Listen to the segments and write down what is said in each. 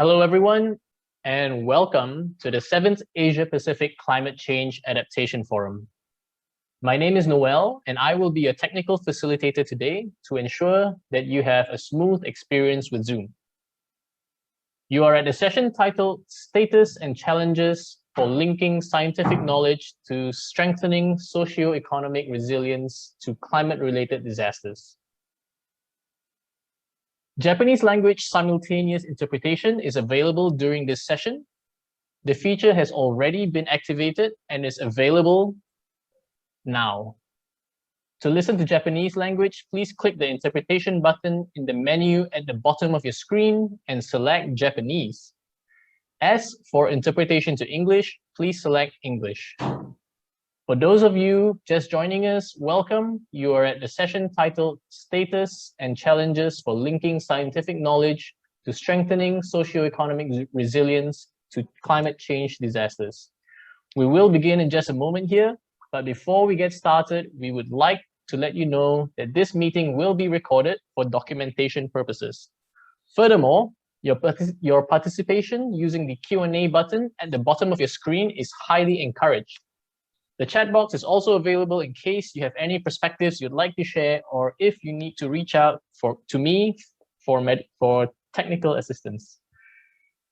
Hello, everyone, and welcome to the 7th Asia-Pacific Climate Change Adaptation Forum. My name is Noel, and I will be your technical facilitator today to ensure that you have a smooth experience with Zoom. You are at a session titled Status and Challenges for Linking Scientific Knowledge to Strengthening Socio-economic Resilience to Climate-Related Disasters. Japanese language simultaneous interpretation is available during this session. The feature has already been activated and is available now. To listen to Japanese language, please click the interpretation button in the menu at the bottom of your screen and select Japanese. As for interpretation to English, please select English. For those of you just joining us, welcome. You are at the session titled Status and Challenges for Linking Scientific Knowledge to Strengthening Socio-economic Resilience to Climate Change Disasters. We will begin in just a moment here, but before we get started, we would like to let you know that this meeting will be recorded for documentation purposes. Furthermore, your participation using the Q&A button at the bottom of your screen is highly encouraged. The chat box is also available in case you have any perspectives you'd like to share, or if you need to reach out to me for technical assistance.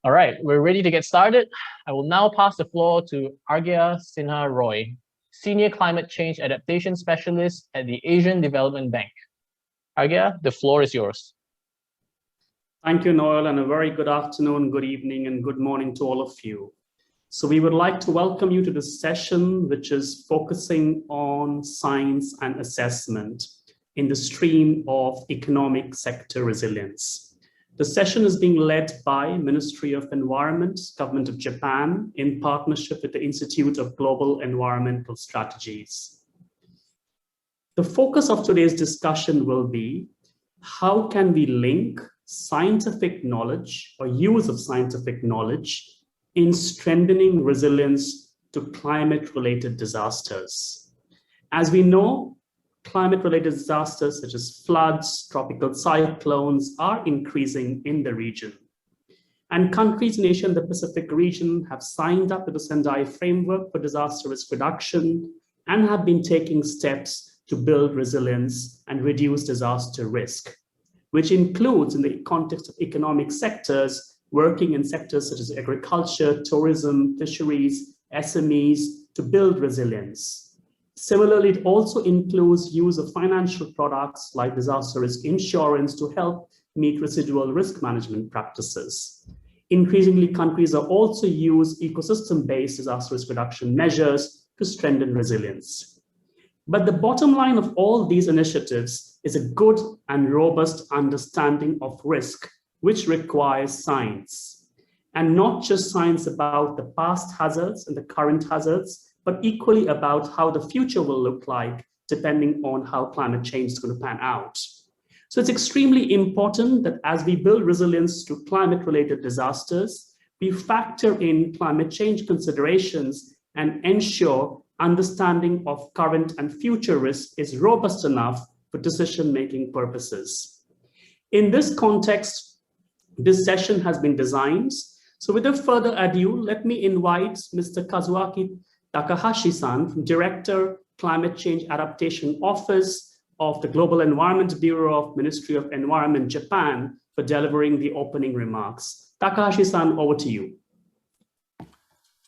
All right, we're ready to get started. I will now pass the floor to Arghya Sinha Roy, Senior Climate Change Adaptation Specialist at the Asian Development Bank. Arghya, the floor is yours. Thank you, Noel, and a very good afternoon, good evening, and good morning to all of you. So we would like to welcome you to this session, which is focusing on science and assessment in the stream of economic sector resilience. The session is being led by Ministry of Environment, Government of Japan, in partnership with the Institute of Global Environmental Strategies. The focus of today's discussion will be how can we link scientific knowledge or use of scientific knowledge in strengthening resilience to climate-related disasters. As we know, climate-related disasters such as floods, tropical cyclones are increasing in the region. And countries in Asia and the Pacific region have signed up to the Sendai Framework for Disaster Risk Reduction and have been taking steps to build resilience and reduce disaster risk, which includes, in the context of economic sectors, working in sectors such as agriculture, tourism, fisheries, SMEs to build resilience. Similarly, it also includes use of financial products like disaster risk insurance to help meet residual risk management practices. Increasingly, countries are also use ecosystem-based disaster risk reduction measures to strengthen resilience. But the bottom line of all these initiatives is a good and robust understanding of risk, which requires science, and not just science about the past hazards and the current hazards, but equally about how the future will look like, depending on how climate change is going to pan out. So it's extremely important that as we build resilience to climate-related disasters, we factor in climate change considerations and ensure understanding of current and future risk is robust enough for decision-making purposes. In this context, this session has been designed. So without further ado, let me invite Mr. Kazuaki Takahashi-san, Director, Climate Change Adaptation Office of the Global Environment Bureau of Ministry of Environment, Japan, for delivering the opening remarks. Takahashi-san, over to you.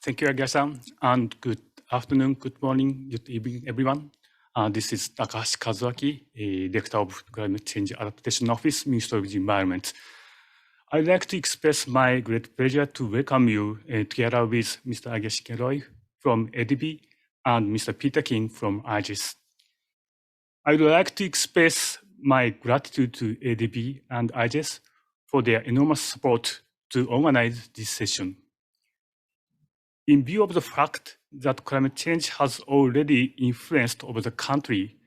Thank you, Arghya-san, and good afternoon, good morning, good evening, everyone. This is Takahashi Kazuaki, Director of Climate Change Adaptation Office, Ministry of the Environment. I'd like to express my great pleasure to welcome you together with Mr. Arghya Roy from ADB and Mr. Peter King from IGES. I would like to express my gratitude to ADB and IGES for their enormous support to organize this session. In view of the fact that climate change has already influenced over the country,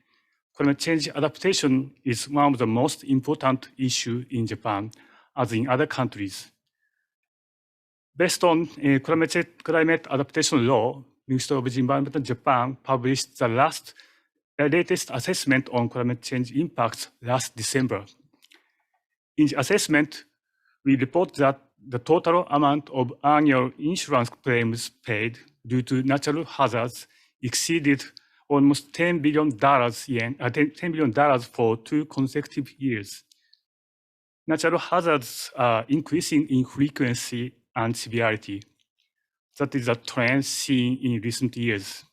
climate change adaptation is one of the most important issues in Japan, as in other countries. Based on climate adaptation law, Ministry of the Environment in Japan published the latest assessment on climate change impacts last December. In the assessment, we report that the total amount of annual insurance claims paid due to natural hazards exceeded almost $10 billion $10 billion for 2 consecutive years. Natural hazards are increasing in frequency and severity. That is a trend seen in recent years.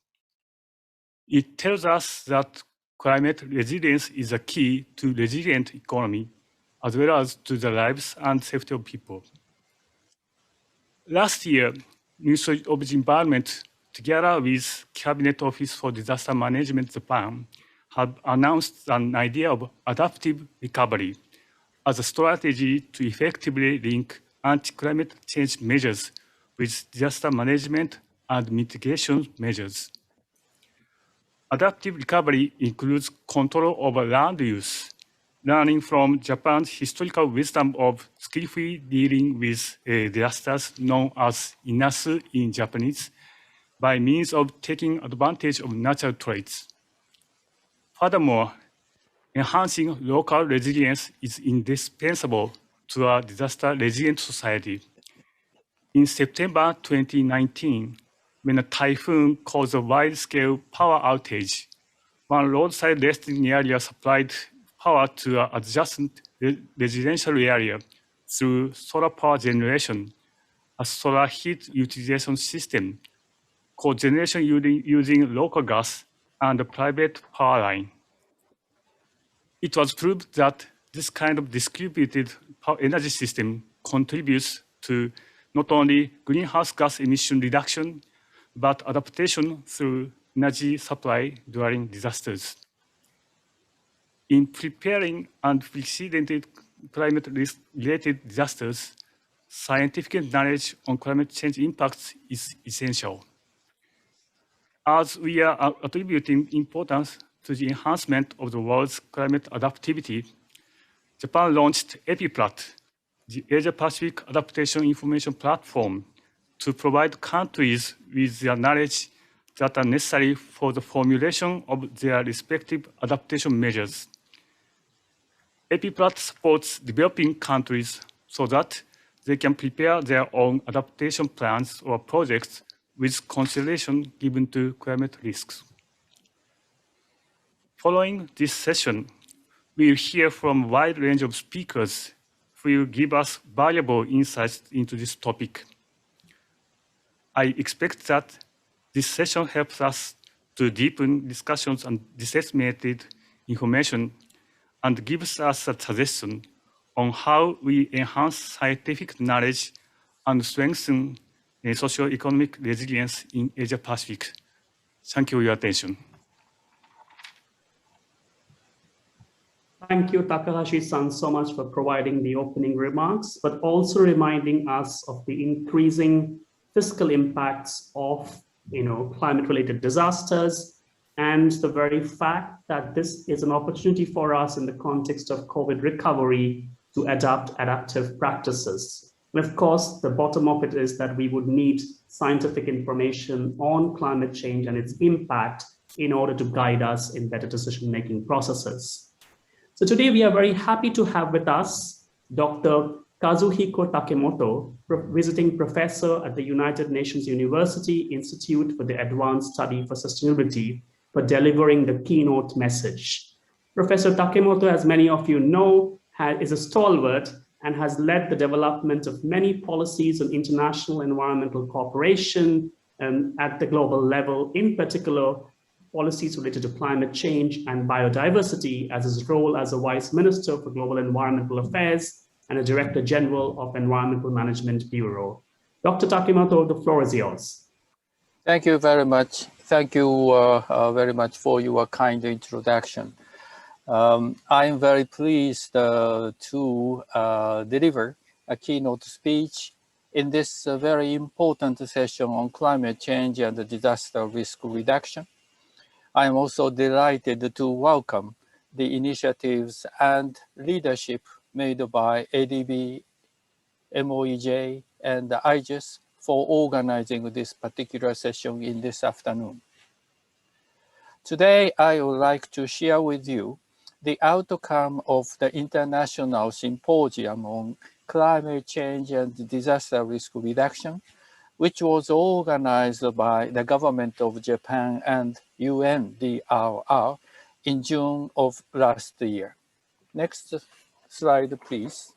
It tells us that climate resilience is a key to resilient economy, as well as to the lives and safety of people. Last year, Ministry of the Environment, together with Cabinet Office for Disaster Management Japan, have announced an idea of adaptive recovery as a strategy to effectively link anti-climate change measures with disaster management and mitigation measures. Adaptive recovery includes control over land use, learning from Japan's historical wisdom of skillfully dealing with disasters known as inasu in Japanese, by means of taking advantage of natural traits. Furthermore, enhancing local resilience is indispensable to a disaster-resilient society. In September 2019, when a typhoon caused a wide-scale power outage, one roadside resting area supplied power to an adjacent residential area through solar power generation, a solar heat utilization system, cogeneration using local gas, and a private power line. It was proved that this kind of distributed power energy system contributes to not only greenhouse gas emission reduction, but adaptation through energy supply during disasters. In preparing unprecedented climate risk-related disasters, scientific knowledge on climate change impacts is essential. As we are attributing importance to the enhancement of the world's climate adaptivity, Japan launched EPIPLAT, the Asia-Pacific Adaptation Information Platform, to provide countries with the knowledge that are necessary for the formulation of their respective adaptation measures. EPIPLAT supports developing countries so that they can prepare their own adaptation plans or projects with consideration given to climate risks. Following this session, we will hear from a wide range of speakers who will give us valuable insights into this topic. I expect that this session helps us to deepen discussions and disseminated information and gives us a suggestion on how we enhance scientific knowledge and strengthen socio-economic resilience in Asia-Pacific. Thank you for your attention. Thank you, Takahashi-san, so much for providing the opening remarks, but also reminding us of the increasing fiscal impacts of climate-related disasters, and the very fact that this is an opportunity for us in the context of COVID recovery to adopt adaptive practices. And of course, the bottom of it is that we would need scientific information on climate change and its impact in order to guide us in better decision-making processes. So today we are very happy to have with us Dr. Kazuhiko Takemoto, visiting professor at the United Nations University Institute for the Advanced Study for Sustainability, for delivering the keynote message. Professor Takemoto, as many of you know, is a stalwart and has led the development of many policies on international environmental cooperation at the global level, in particular, policies related to climate change and biodiversity, as his role as a Vice Minister for Global Environmental Affairs and a Director General of Environmental Management Bureau. Dr. Takemoto, the floor is yours. Thank you very much. Thank you very much for your kind introduction. I am very pleased to deliver a keynote speech in this very important session on climate change and disaster risk reduction. I am also delighted to welcome the initiatives and leadership made by ADB, MoEJ, and IGES for organizing this particular session in this afternoon. Today, I would like to share with you the outcome of the International Symposium on Climate Change and Disaster Risk Reduction, which was organized by the government of Japan and UNDRR in June of last year. Next slide, please.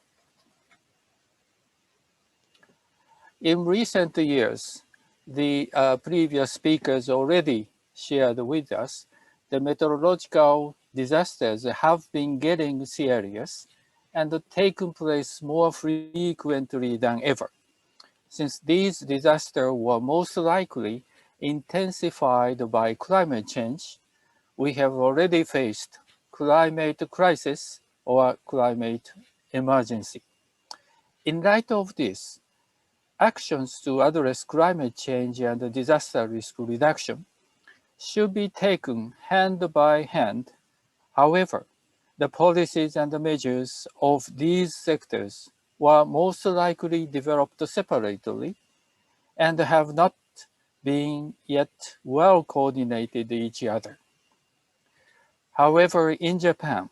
In recent years, the previous speakers already shared with us, the meteorological disasters have been getting serious and taking place more frequently than ever. Since these disasters were most likely intensified by climate change, we have already faced climate crisis or climate emergency. In light of this, actions to address climate change and disaster risk reduction should be taken hand by hand. However, the policies and measures of these sectors were most likely developed separately and have not been yet well coordinated each other. However, in Japan,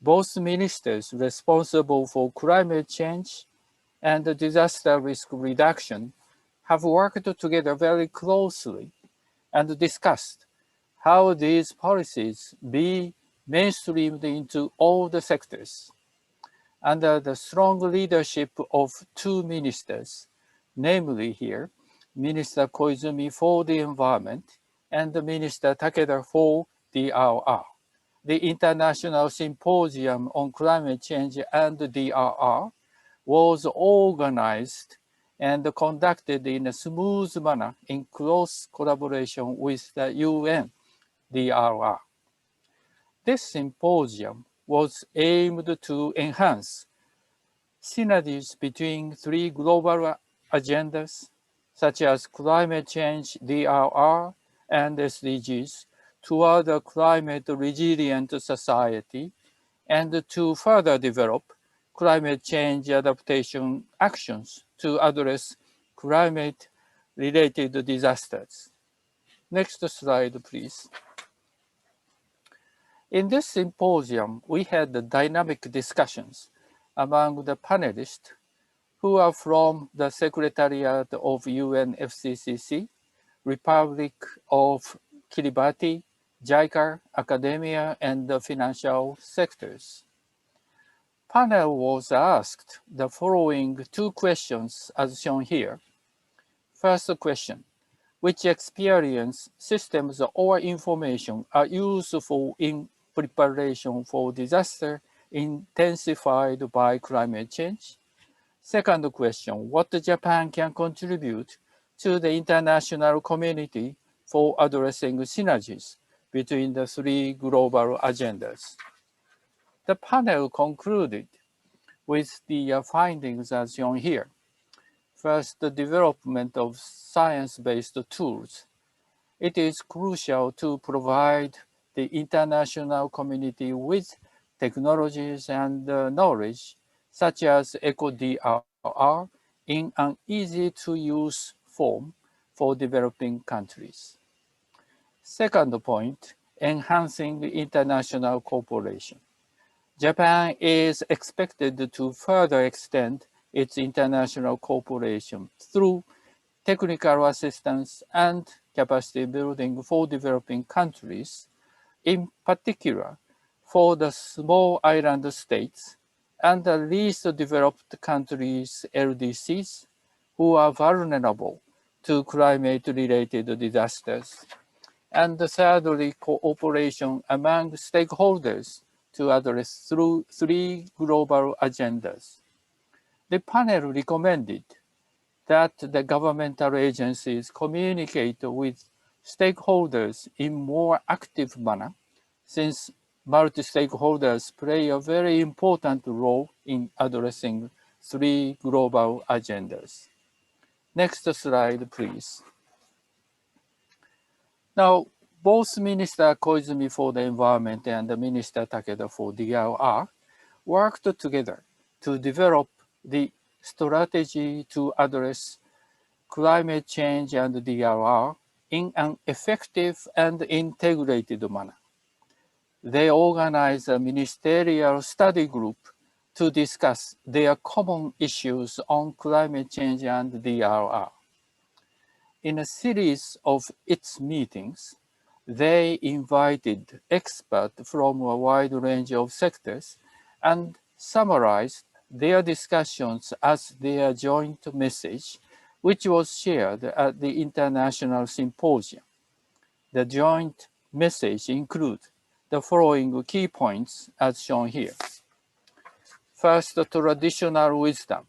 both ministers responsible for climate change and disaster risk reduction have worked together very closely and discussed how these policies be mainstreamed into all the sectors. Under the strong leadership of two ministers, namely here, Minister Koizumi for the Environment and Minister Takeda for DRR. The International Symposium on Climate Change and DRR was organized and conducted in a smooth manner in close collaboration with the UN DRR. This symposium was aimed to enhance synergies between three global agendas, such as climate change, DRR, and SDGs, toward a climate resilient society, and to further develop climate change adaptation actions to address climate-related disasters. Next slide, please. In this symposium, we had dynamic discussions among the panelists who are from the Secretariat of UNFCCC, Republic of Kiribati, JICA, academia, and the financial sectors. Panel was asked the following two questions as shown here. First question, which experience, systems, or information are useful in preparation for disaster intensified by climate change? Second question, what Japan can contribute to the international community for addressing synergies between the three global agendas? The panel concluded with the findings as shown here. First, the development of science-based tools. It is crucial to provide the international community with technologies and knowledge, such as ECODRR, in an easy-to-use form for developing countries. Second point, enhancing international cooperation. Japan is expected to further extend its international cooperation through technical assistance and capacity building for developing countries, in particular for the small island states and the least developed countries, LDCs, who are vulnerable to climate-related disasters. And thirdly, cooperation among stakeholders to address through three global agendas. The panel recommended that the governmental agencies communicate with stakeholders in more active manner, since multi-stakeholders play a very important role in addressing three global agendas. Next slide, please. Now, both Minister Koizumi for the Environment and Minister Takeda for DRR worked together to develop the strategy to address climate change and DRR in an effective and integrated manner. They organized a ministerial study group to discuss their common issues on climate change and DRR. In a series of its meetings, they invited experts from a wide range of sectors and summarized their discussions as their joint message, which was shared at the International Symposium. The joint message includes the following key points as shown here. First, traditional wisdom.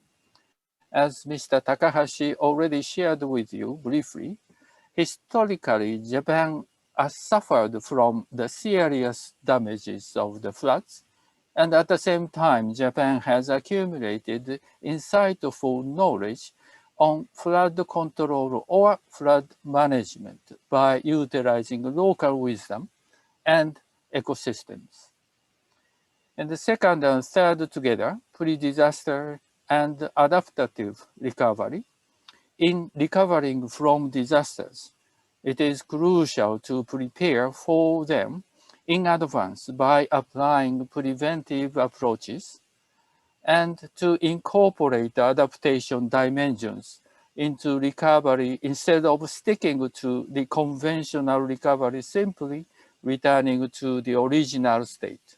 As Mr. Takahashi already shared with you briefly, historically, Japan has suffered from the serious damages of the floods, and at the same time, Japan has accumulated insightful knowledge on flood control or flood management by utilizing local wisdom and ecosystems. And the second and third together, pre-disaster and adaptive recovery. In recovering from disasters, it is crucial to prepare for them in advance by applying preventive approaches and to incorporate adaptation dimensions into recovery instead of sticking to the conventional recovery, simply returning to the original state.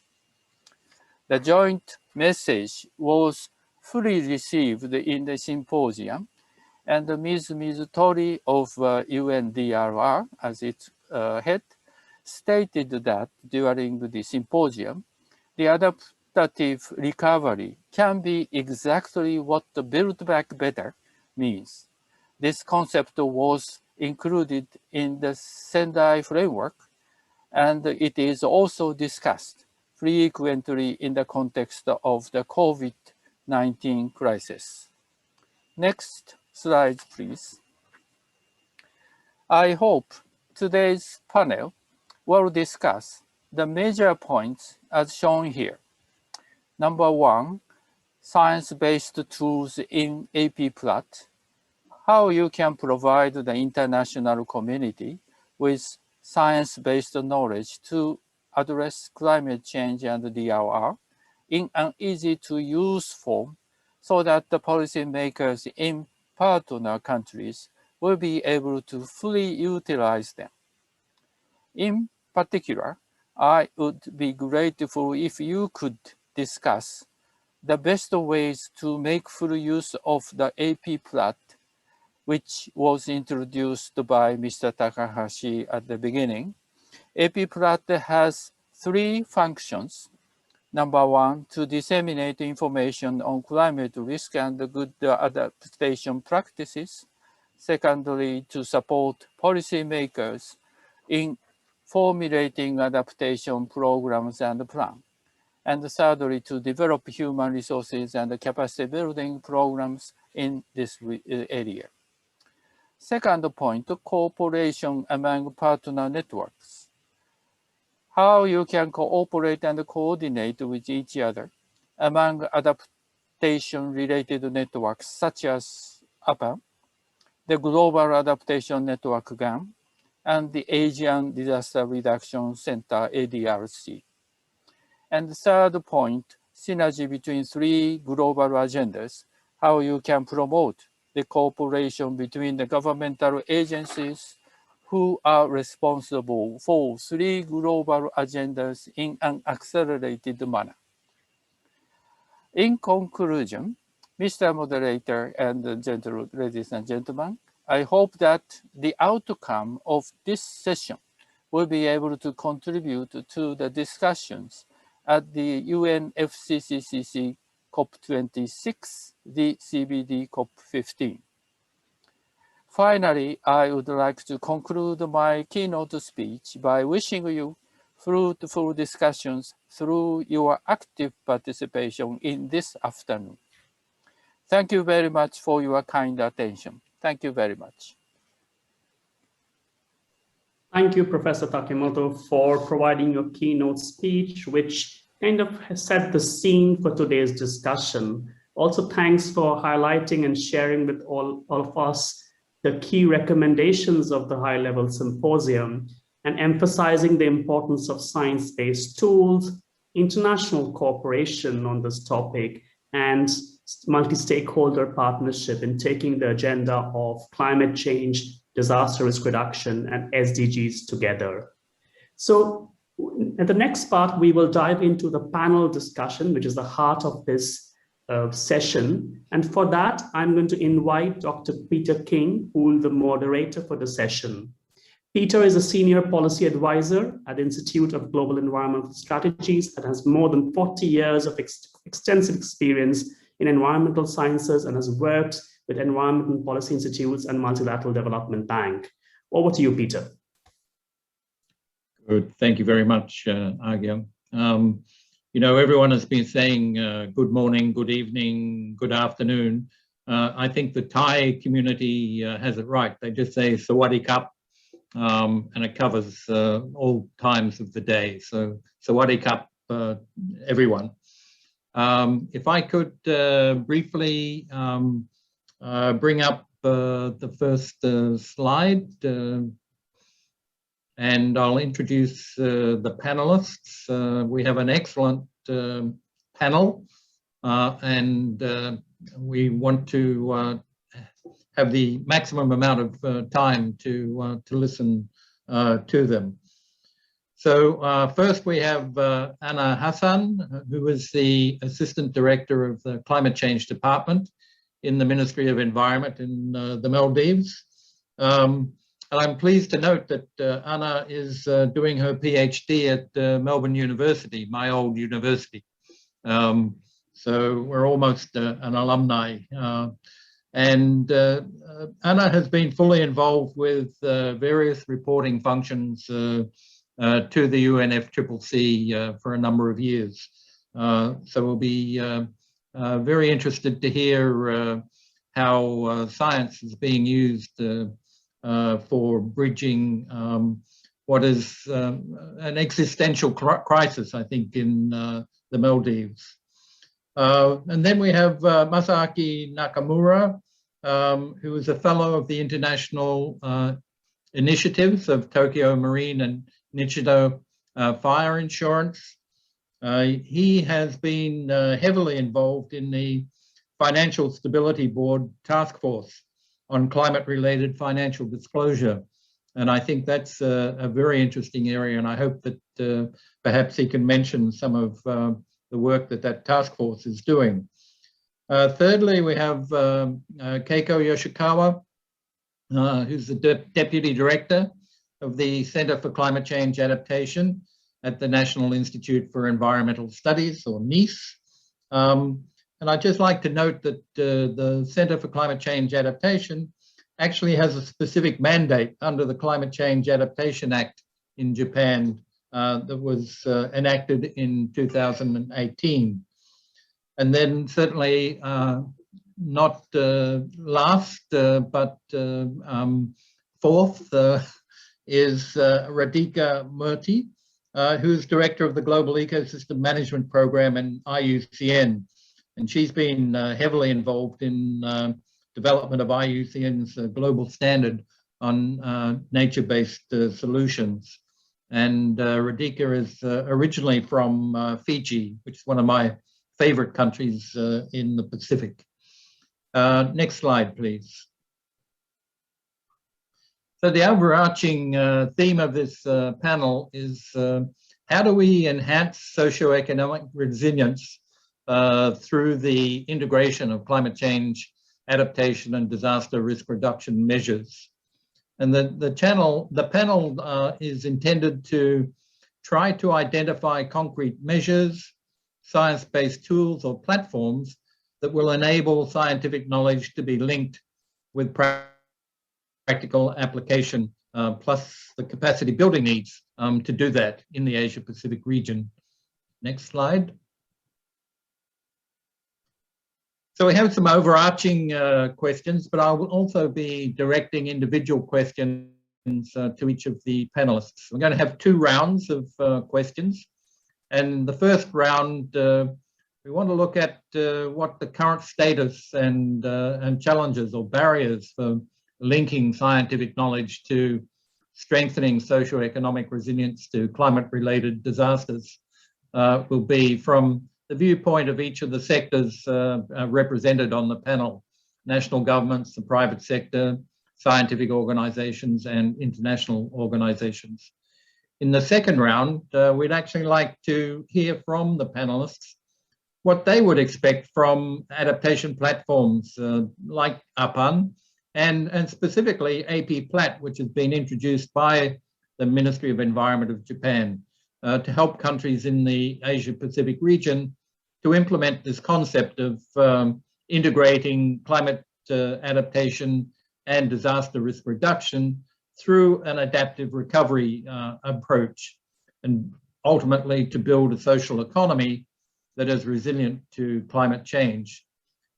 The joint message was fully received in the symposium, and Ms. Tori of UNDRR, as its head, stated that during the symposium, the adaptive recovery can be exactly what the Build Back Better means. This concept was included in the Sendai framework, and it is also discussed frequently in the context of the COVID-19 crisis. Next slide, please. I hope today's panel will discuss the major points as shown here. Number one, science-based tools in APPLAT, how you can provide the international community with science-based knowledge to address climate change and DRR in an easy-to-use form so that the policymakers in partner countries will be able to fully utilize them. In particular, I would be grateful if you could discuss the best ways to make full use of the APPLAT, which was introduced by Mr. Takahashi at the beginning. APPLAT has three functions. Number one, to disseminate information on climate risk and good adaptation practices. Secondly, to support policymakers in formulating adaptation programs and plans. And thirdly, to develop human resources and capacity building programs in this area. Second point, cooperation among partner networks. How you can cooperate and coordinate with each other among adaptation-related networks such as APAN, the Global Adaptation Network GAN, and the Asian Disaster Reduction Center ADRC. And the third point, synergy between three global agendas, how you can promote the cooperation between the governmental agencies who are responsible for three global agendas in an accelerated manner. In conclusion, Mr. Moderator and gentle ladies and gentlemen, I hope that the outcome of this session will be able to contribute to the discussions at the UNFCCC COP26, the CBD COP15. Finally, I would like to conclude my keynote speech by wishing you fruitful discussions through your active participation in this afternoon. Thank you very much for your kind attention. Thank you very much. Thank you, Professor Takemoto, for providing your keynote speech, which kind of set the scene for today's discussion. Also, thanks for highlighting and sharing with all of us the key recommendations of the high-level symposium and emphasizing the importance of science-based tools international cooperation on this topic and multi-stakeholder partnership in taking the agenda of climate change, disaster risk reduction, and SDGs together. So at the next part, we will dive into the panel discussion, which is the heart of this session. And for that, I'm going to invite Dr. Peter King, who will be the moderator for the session. Peter is a senior policy advisor at the Institute of Global Environmental Strategies and has more than 40 years of extensive experience in environmental sciences and has worked with environmental policy institutes and multilateral development bank. Over to you, Peter. Good. Thank you very much, Agya. You know, everyone has been saying good morning, good evening, good afternoon. I think the Thai community has it right. They just say Sawadee Kap, and it covers all times of the day. So Sawadee Kap, everyone. If I could briefly bring up the first slide, and I'll introduce the panelists. We have an excellent panel, and we want to have the maximum amount of time to listen to them. So first we have Anna Hassan, who is the Assistant Director of the Climate Change Department in the Ministry of Environment in the Maldives. And I'm pleased to note that Anna is doing her PhD at Melbourne University, my old university. So we're almost an alumni. And Anna has been fully involved with various reporting functions to the UNFCCC for a number of years. So we'll be very interested to hear how science is being used for bridging what is an existential crisis, I think, in the Maldives. And then we have Masaaki Nakamura, who is a fellow of the International Initiatives of Tokyo Marine and Nichido Fire Insurance. He has been heavily involved in the Financial Stability Board Task Force on climate-related financial disclosure. And I think that's a very interesting area, and I hope that perhaps he can mention some of the work that that task force is doing. Thirdly, we have Keiko Yoshikawa, who's the Deputy Director of the Center for Climate Change Adaptation at the National Institute for Environmental Studies, or NICE. And I'd just like to note that the Center for Climate Change Adaptation actually has a specific mandate under the Climate Change Adaptation Act in Japan that was enacted in 2018. And then certainly not last, but fourth is Radhika Murthy, who's Director of the Global Ecosystem Management Program in IUCN. And she's been heavily involved in development of IUCN's global standard on nature-based solutions. And Radhika is originally from Fiji, which is one of my favorite countries in the Pacific. Next slide, please. So the overarching theme of this panel is how do we enhance socio-economic resilience through the integration of climate change, adaptation, and disaster risk reduction measures. And the panel is intended to try to identify concrete measures, science-based tools or platforms that will enable scientific knowledge to be linked with practical application, plus the capacity building needs to do that in the Asia-Pacific region. Next slide. So we have some overarching questions, but I will also be directing individual questions to each of the panelists. We're going to have 2 rounds of questions. And the first round, we want to look at what the current status and challenges or barriers for linking scientific knowledge to strengthening socio-economic resilience to climate-related disasters will be from the viewpoint of each of the sectors represented on the panel: national governments, the private sector, scientific organizations, and international organizations. In the second round, we'd actually like to hear from the panelists what they would expect from adaptation platforms like APAN and specifically AP-PLAT, which has been introduced by the Ministry of Environment of Japan to help countries in the Asia-Pacific region to implement this concept of integrating climate adaptation and disaster risk reduction through an adaptive recovery approach, and ultimately to build a social economy that is resilient to climate change.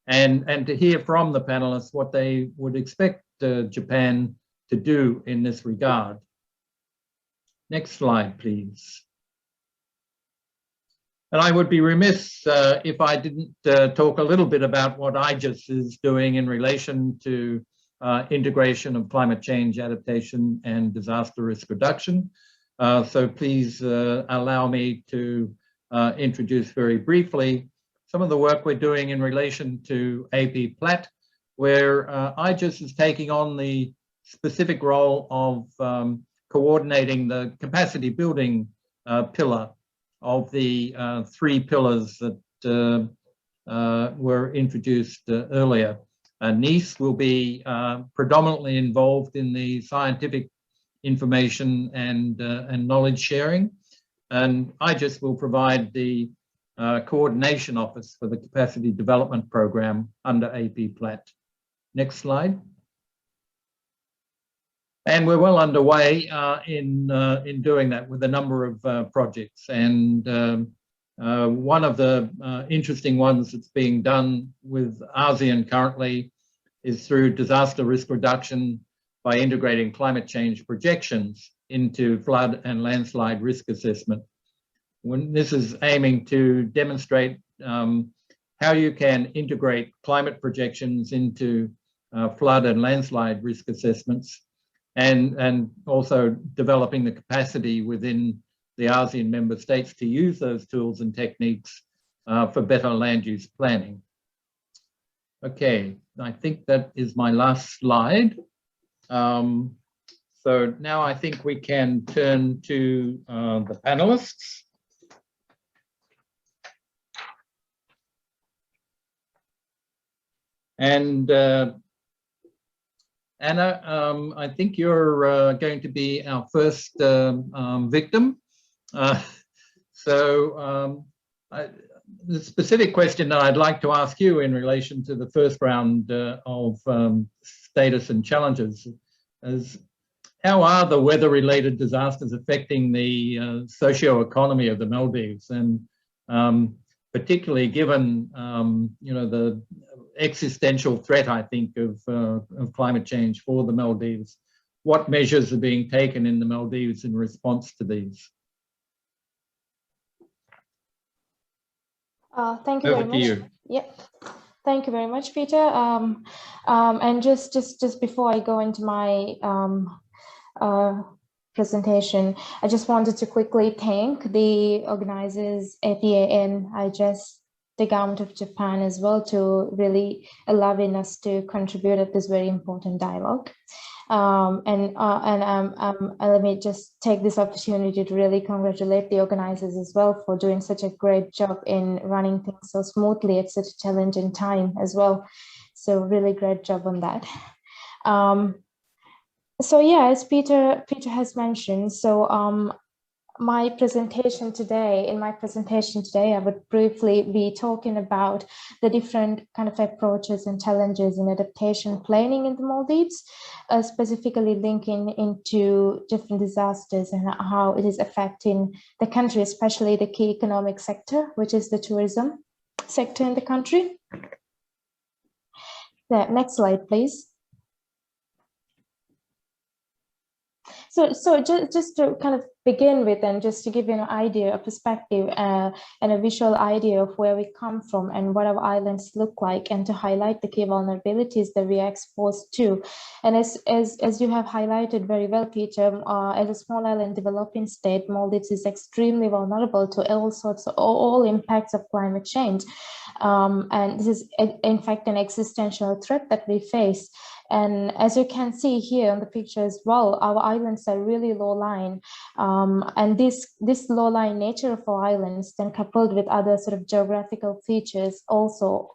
And to hear from the panelists what they would expect Japan to do in this regard. Next slide, please. And I would be remiss if I didn't talk a little bit about what IGES is doing in relation to integration of climate change adaptation and disaster risk reduction. So please allow me to introduce very briefly some of the work we're doing in relation to AP-PLAT, where IGES is taking on the specific role of coordinating the capacity building pillar of the 3 pillars that were introduced earlier. NICE will be predominantly involved in the scientific information and knowledge sharing, and IGES will provide the coordination office for the capacity development program under AP-PLAT. Next slide. And we're well underway in doing that with a number of projects. And one of the interesting ones that's being done with ASEAN currently is through disaster risk reduction by integrating climate change projections into flood and landslide risk assessment. When this is aiming to demonstrate how you can integrate climate projections into flood and landslide risk assessments, and also developing the capacity within the ASEAN member states to use those tools and techniques for better land use planning. Okay, I think that is my last slide. So now I think we can turn to the panelists. And Anna, I think you're going to be our first victim. The specific question that I'd like to ask you in relation to the first round of status and challenges is, how are the weather-related disasters affecting the socio-economy of the Maldives? And particularly given the existential threat, I think, of climate change for the Maldives, what measures are being taken in the Maldives in response to these? Thank you very much. Yep. Thank you very much, Peter. And just before I go into my presentation, I just wanted to quickly thank the organizers, APAN, IGES, the government of Japan as well, to really allowing us to contribute at this very important dialogue. Let me just take this opportunity to really congratulate the organizers as well for doing such a great job in running things so smoothly at such a challenging time as well. So really great job on that. So yeah, as Peter has mentioned, so in my presentation today, I would briefly be talking about the different kind of approaches and challenges in adaptation planning in the Maldives, specifically linking into different disasters and how it is affecting the country, especially the key economic sector, which is the tourism sector in the country. Next slide, please. So just to kind of begin with, and just to give you an idea, a perspective, and a visual idea of where we come from and what our islands look like, and to highlight the key vulnerabilities that we are exposed to. And as you have highlighted very well, Peter, as a small island developing state, Maldives is extremely vulnerable to all impacts of climate change. And this is in fact an existential threat that we face. And as you can see here on the picture as well, our islands are really low-lying. And this low-lying nature of our islands, then coupled with other sort of geographical features, also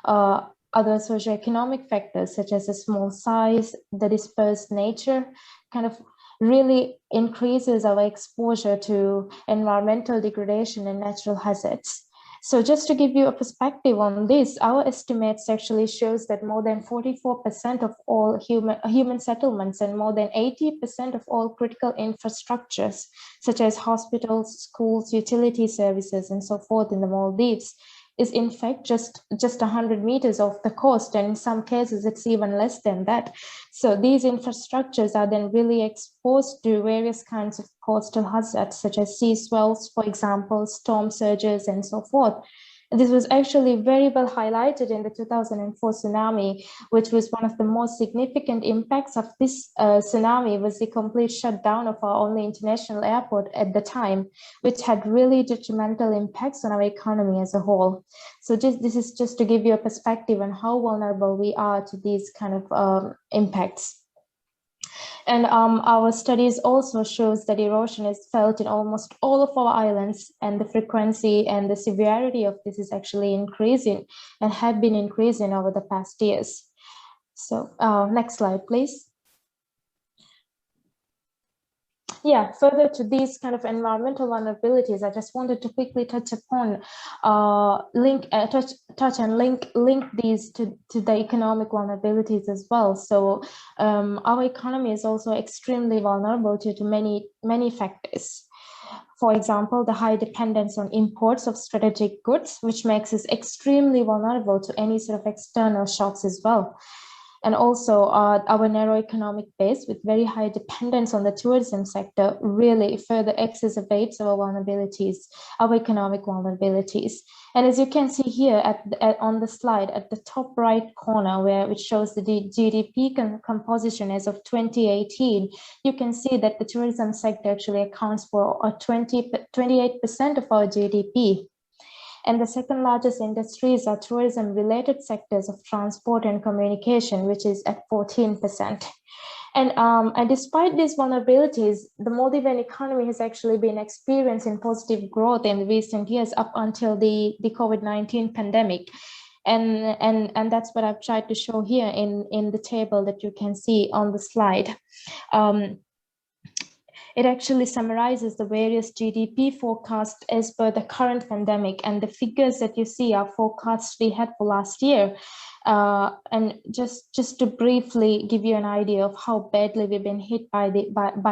other socioeconomic factors such as the small size, the dispersed nature, kind of really increases our exposure to environmental degradation and natural hazards. So just to give you a perspective on this, our estimates actually shows that more than 44% of all human settlements and more than 80% of all critical infrastructures, such as hospitals, schools, utility services, and so forth in the Maldives, is in fact just 100 meters off the coast, and in some cases it's even less than that. So these infrastructures are then really exposed to various kinds of coastal hazards, such as sea swells, for example, storm surges, and so forth. And this was actually very well highlighted in the 2004 tsunami, which was one of the most significant impacts of this tsunami was the complete shutdown of our only international airport at the time, which had really detrimental impacts on our economy as a whole. So this is just to give you a perspective on how vulnerable we are to these kind of impacts. And our studies also shows that erosion is felt in almost all of our islands, and the frequency and the severity of this is actually increasing and have been increasing over the past years. So next slide, please. Yeah, further to these kind of environmental vulnerabilities, I just wanted to quickly touch upon, link these to the economic vulnerabilities as well. So our economy is also extremely vulnerable to many factors. For example, the high dependence on imports of strategic goods, which makes us extremely vulnerable to any sort of external shocks as well. And also our narrow economic base with very high dependence on the tourism sector really further exacerbates our vulnerabilities, our economic vulnerabilities. And as you can see here on the slide at the top right corner, which shows the GDP composition as of 2018, you can see that the tourism sector actually accounts for 28% of our GDP. And the second largest industries are tourism-related sectors of transport and communication, which is at 14%. And despite these vulnerabilities, the Maldivian economy has actually been experiencing positive growth in recent years up until the COVID-19 pandemic. And that's what I've tried to show here in the table that you can see on the slide. It actually summarizes the various GDP forecasts as per the current pandemic, and the figures that you see are forecasts we had for last year. And just to briefly give you an idea of how badly we've been hit by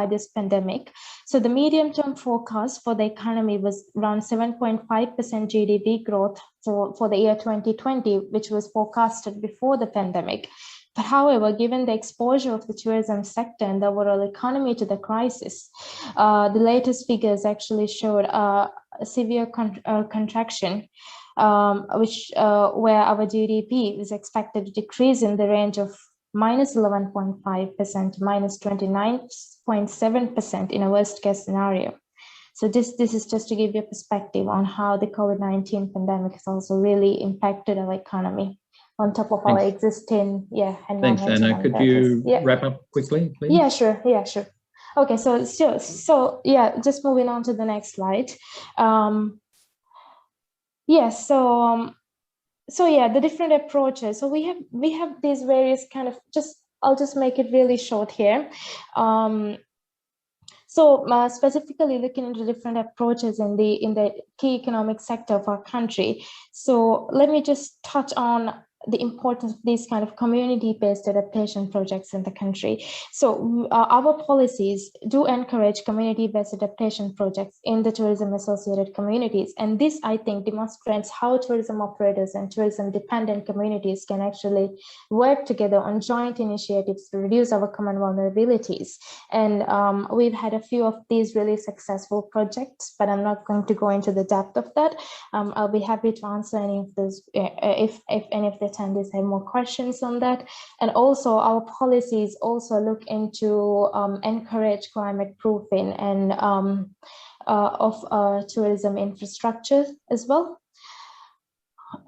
this pandemic. So the medium-term forecast for the economy was around 7.5% GDP growth for the year 2020, which was forecasted before the pandemic. But however, given the exposure of the tourism sector and the overall economy to the crisis, the latest figures actually showed a severe contraction, where our GDP is expected to decrease in the range of minus 11.5% to minus 29.7% in a worst case scenario. So this is just to give you a perspective on how the COVID-19 pandemic has also really impacted our economy, on top of our existing, Thanks, Anna. Could you wrap up quickly, please? Yeah, sure. Okay, so just moving on to the next slide. The different approaches. So we have these various kind of, I'll just make it really short here. Specifically looking into different approaches in the key economic sector of our country. So let me just touch on the importance of these kind of community-based adaptation projects in the country. So our policies do encourage community-based adaptation projects in the tourism-associated communities. And this, I think, demonstrates how tourism operators and tourism-dependent communities can actually work together on joint initiatives to reduce our common vulnerabilities. And we've had a few of these really successful projects, but I'm not going to go into the depth of that. I'll be happy to answer any of those if any of the attendees have more questions on that. And also our policies also look into encourage climate proofing and of tourism infrastructure as well.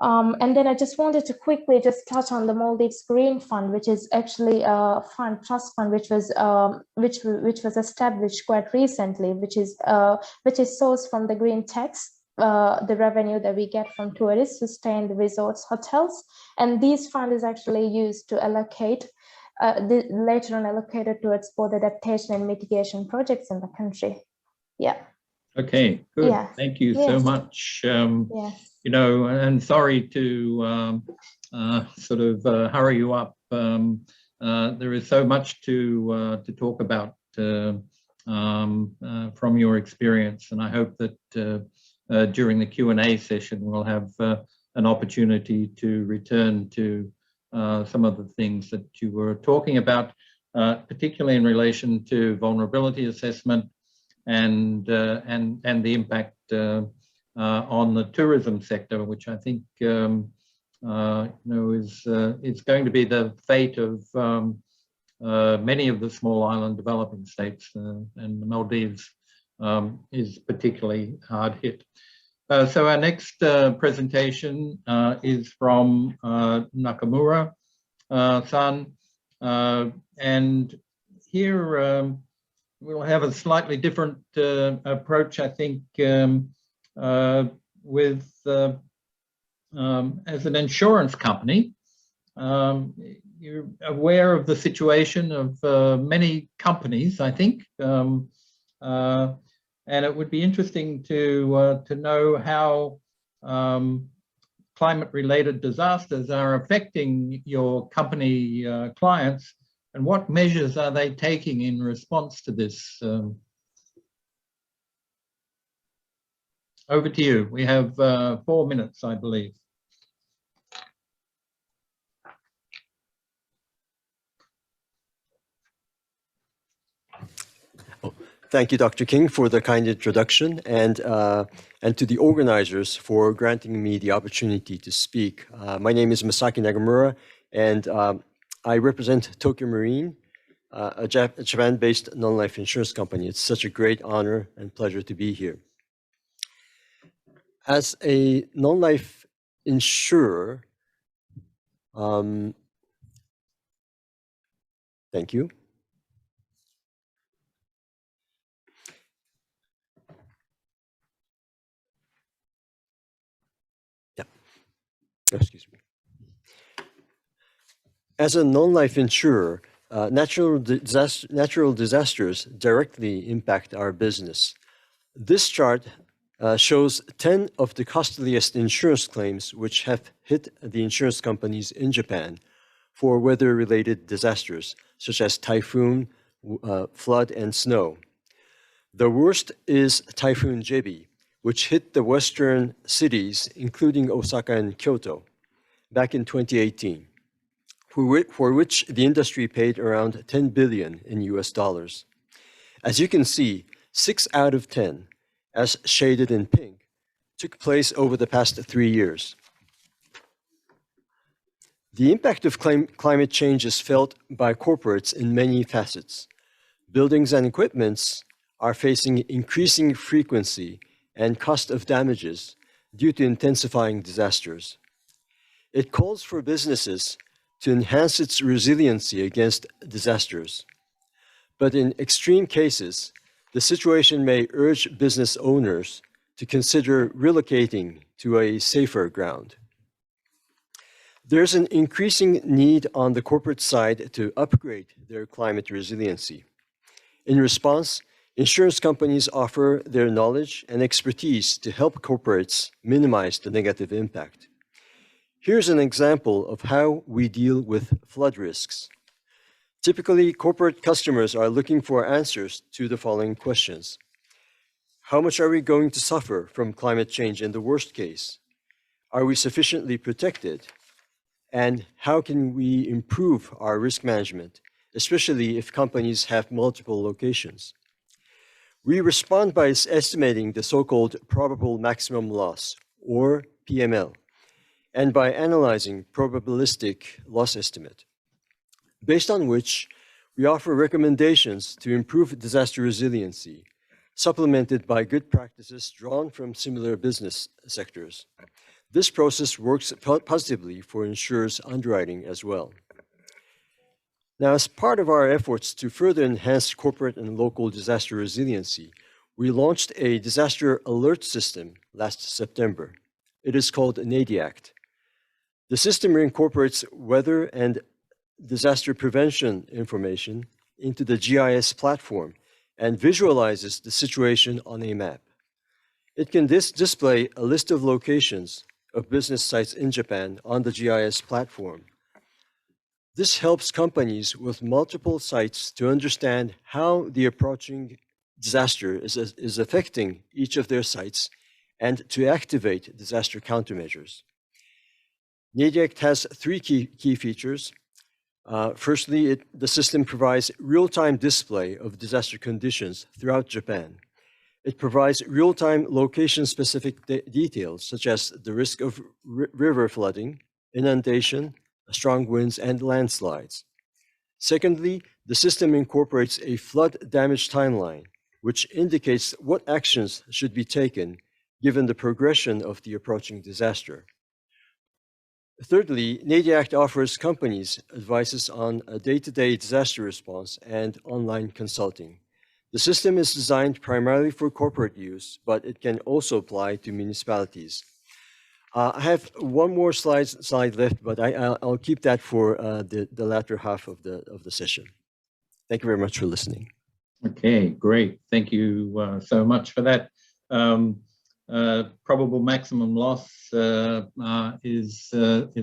And then I just wanted to quickly just touch on the Maldives Green Fund, which is actually a trust fund which was established quite recently, which is sourced from the green tax, the revenue that we get from tourists who stay in the resorts, hotels, and this fund is actually used to allocate later on allocated towards both adaptation and mitigation projects in the country. Yeah. Okay, good. Yeah. Thank you so much. Yes. You know, and sorry to sort of hurry you up. There is so much to talk about from your experience, and I hope that during the Q&A session we'll have an opportunity to return to some of the things that you were talking about, particularly in relation to vulnerability assessment and the impact on the tourism sector, which I think you know is going to be the fate of many of the small island developing states, and the Maldives is particularly hard hit. So our next presentation is from Nakamura-san, and here we'll have a slightly different approach, I think, with as an insurance company. You're aware of the situation of many companies, I think, and it would be interesting to know how climate-related disasters are affecting your company clients, and what measures are they taking in response to this? Over to you. We have 4 minutes, I believe. Thank you, Dr. King, for the kind introduction, and to the organizers for granting me the opportunity to speak. My name is Masaki Nagamura, and I represent Tokyo Marine, a Japan-based non-life insurance company. It's such a great honor and pleasure to be here. As a non-life insurer, thank you. Excuse me. As a non-life insurer, natural disasters directly impact our business. This chart shows 10 of the costliest insurance claims which have hit the insurance companies in Japan for weather-related disasters, such as typhoon, flood, and snow. The worst is Typhoon Jebi, which hit the western cities, including Osaka and Kyoto, back in 2018, for which the industry paid around 10 billion in US dollars. As you can see, 6 out of 10, as shaded in pink, took place over the past 3 years. The impact of climate change is felt by corporates in many facets. Buildings and equipments are facing increasing frequency and cost of damages due to intensifying disasters. It calls for businesses to enhance its resiliency against disasters. But in extreme cases, the situation may urge business owners to consider relocating to a safer ground. There's an increasing need on the corporate side to upgrade their climate resiliency. In response, insurance companies offer their knowledge and expertise to help corporates minimize the negative impact. Here's an example of how we deal with flood risks. Typically, corporate customers are looking for answers to the following questions. How much are we going to suffer from climate change in the worst case? Are we sufficiently protected? And how can we improve our risk management, especially if companies have multiple locations? We respond by estimating the so-called probable maximum loss, or PML, and by analyzing probabilistic loss estimate, based on which we offer recommendations to improve disaster resiliency, supplemented by good practices drawn from similar business sectors. This process works positively for insurers' underwriting as well. Now, as part of our efforts to further enhance corporate and local disaster resiliency, we launched a disaster alert system last September. It is called NADIACT. The system incorporates weather and disaster prevention information into the GIS platform and visualizes the situation on a map. It can display a list of locations of business sites in Japan on the GIS platform. This helps companies with multiple sites to understand how the approaching disaster is affecting each of their sites and to activate disaster countermeasures. NADIACT has three key features. Firstly, the system provides real-time display of disaster conditions throughout Japan. It provides real-time location-specific details, such as the risk of river flooding, inundation, strong winds, and landslides. Secondly, the system incorporates a flood damage timeline, which indicates what actions should be taken given the progression of the approaching disaster. Thirdly, NADIACT offers companies advices on a day-to-day disaster response and online consulting. The system is designed primarily for corporate use, but it can also apply to municipalities. I have one more slide left, but I'll keep that for the latter half of the session. Thank you very much for listening. Okay, great. Thank you so much for that. Probable maximum loss is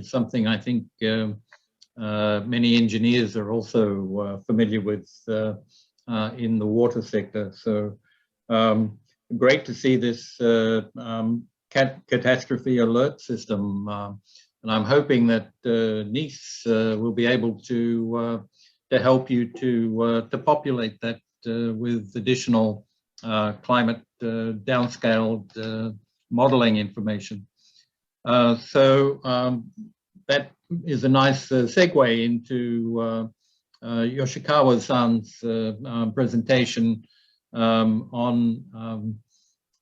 something I think many engineers are also familiar with in the water sector. So great to see this catastrophe alert system, and I'm hoping that NICE will be able to help you to populate that with additional climate downscaled modeling information. So that is a nice segue into Yoshikawa-san's presentation on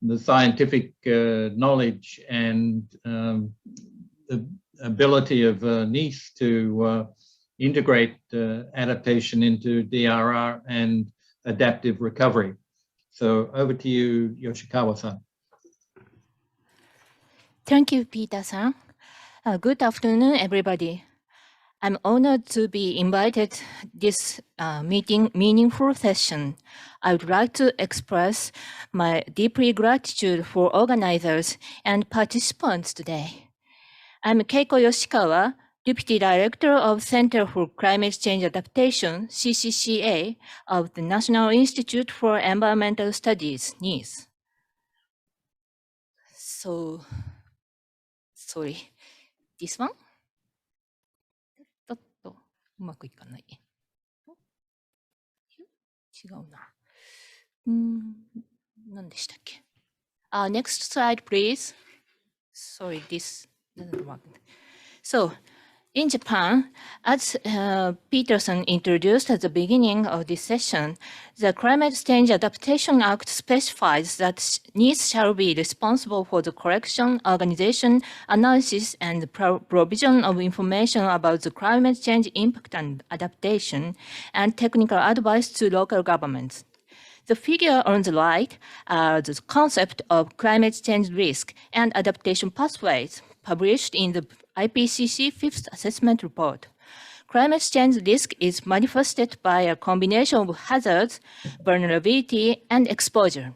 the scientific knowledge and the ability of NICE to integrate adaptation into DRR and adaptive recovery. So over to you, Yoshikawa-san. Thank you, Peter-san. Good afternoon, everybody. I'm honored to be invited this meaningful session. I would like to express my deep gratitude for organizers and participants today. I'm Keiko Yoshikawa, Deputy Director of Center for Climate Change Adaptation, CCCA, of the National Institute for Environmental Studies, NICE. So, sorry, this one? うまくいかない。違うな。何でしたっけ? Next slide, please. Sorry, this doesn't work. So, in Japan, as Peterson introduced at the beginning of this session, the Climate Change Adaptation Act specifies that NICE shall be responsible for the collection, organization, analysis, and provision of information about the climate change impact and adaptation, and technical advice to local governments. The figure on the right are the concept of climate change risk and adaptation pathways published in the IPCC Fifth Assessment Report. Climate change risk is manifested by a combination of hazards, vulnerability, and exposure.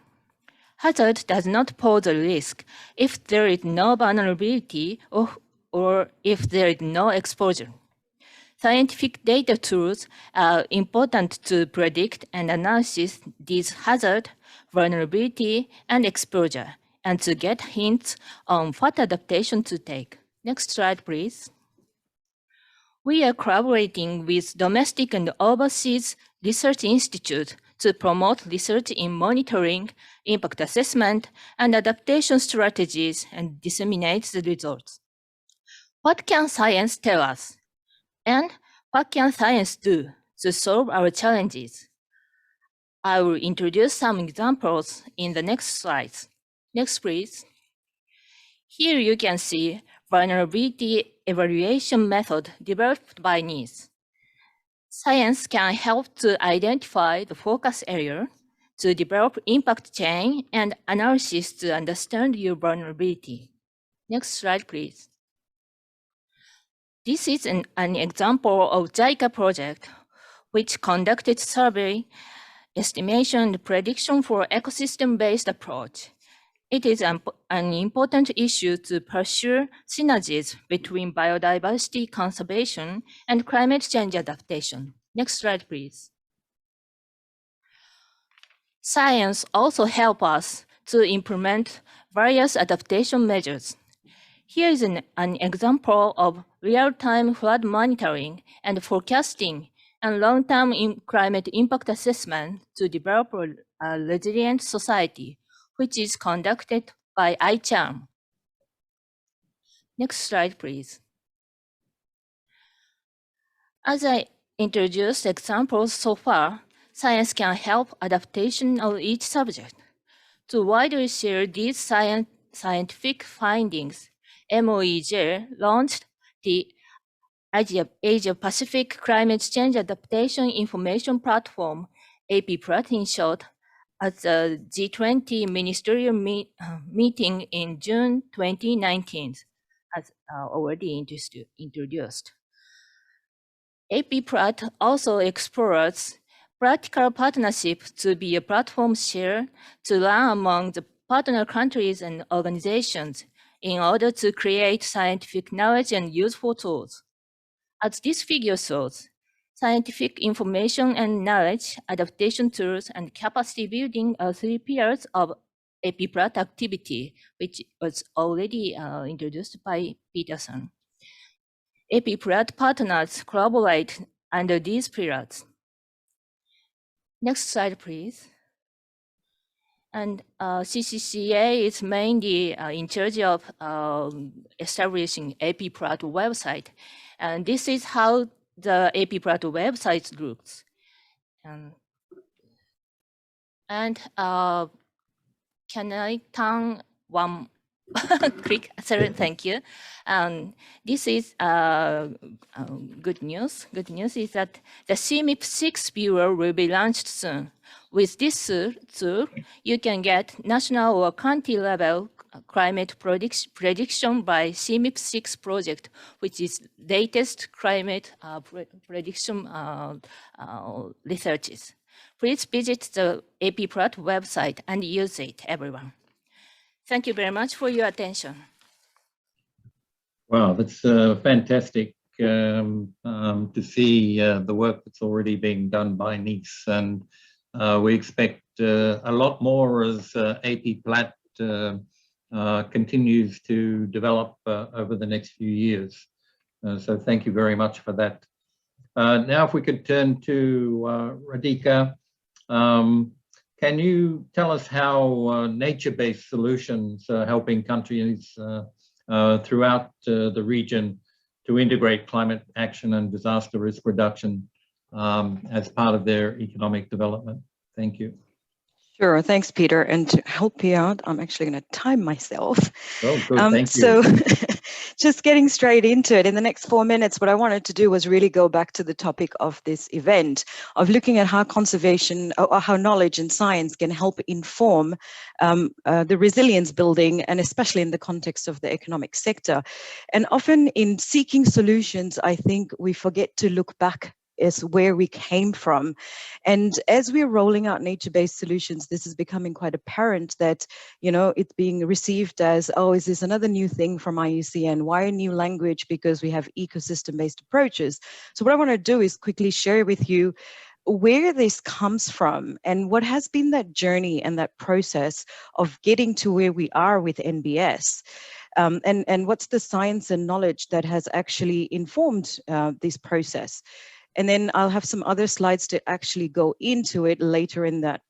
Hazard does not pose a risk if there is no vulnerability or if there is no exposure. Scientific data tools are important to predict and analyze these hazards, vulnerability, and exposure, and to get hints on what adaptation to take. Next slide, please. We are collaborating with domestic and overseas research institutes to promote research in monitoring, impact assessment, and adaptation strategies and disseminate the results. What can science tell us? And what can science do to solve our challenges? I will introduce some examples in the next slides. Next, please. Here you can see vulnerability evaluation method developed by NICE. Science can help to identify the focus area, to develop impact chain and analysis to understand your vulnerability. Next slide, please. This is an example of JICA project, which conducted survey, estimation, and prediction for ecosystem-based approach. It is an important issue to pursue synergies between biodiversity conservation and climate change adaptation. Next slide, please. Science also helps us to implement various adaptation measures. Here is an example of real-time flood monitoring and forecasting and long-term climate impact assessment to develop a resilient society, which is conducted by IGES. Next slide, please. As I introduced examples so far, science can help adaptation of each subject. To widely share these scientific findings, MoEJ launched the Asia-Pacific Climate Change Adaptation Information Platform, APAN in short, at the G20 ministerial meeting in June 2019, as already introduced. APAN also explores practical partnership to be a platform share to learn among the partner countries and organizations in order to create scientific knowledge and useful tools. As this figure shows, scientific information and knowledge, adaptation tools, and capacity building are three pillars of APAN activity, which was already introduced by Peterson. APAN partners collaborate under these pillars. Next slide, please. And CCCA is mainly in charge of establishing APAN website. And this is how the APAN website looks. And can I turn one click? Sorry, thank you. This is good news. Good news is that the CMIP6 viewer will be launched soon. With this tool, you can get national or county level climate prediction by CMIP6 project, which is latest climate prediction researches. Please visit the APAN website and use it, everyone. Thank you very much for your attention. Wow, that's fantastic to see the work that's already being done by NICE, and we expect a lot more as APAN continues to develop over the next few years. So thank you very much for that. Now, if we could turn to Radhika, can you tell us how nature-based solutions are helping countries throughout the region to integrate climate action and disaster risk reduction as part of their economic development? Thank you. Sure, thanks, Peter. And to help you out, I'm actually going to time myself. Oh, good, thank you. So just getting straight into it, in the next 4 minutes, what I wanted to do was really go back to the topic of this event, of looking at how conservation or how knowledge and science can help inform the resilience building, and especially in the context of the economic sector. And often in seeking solutions, I think we forget to look back is where we came from. And as we're rolling out nature-based solutions, this is becoming quite apparent that, you know, it's being received as, oh, is this another new thing from IUCN? Why a new language? Because we have ecosystem-based approaches. So what I want to do is quickly share with you where this comes from and what has been that journey and that process of getting to where we are with NBS. And what's the science and knowledge that has actually informed this process. And then I'll have some other slides to actually go into it later in that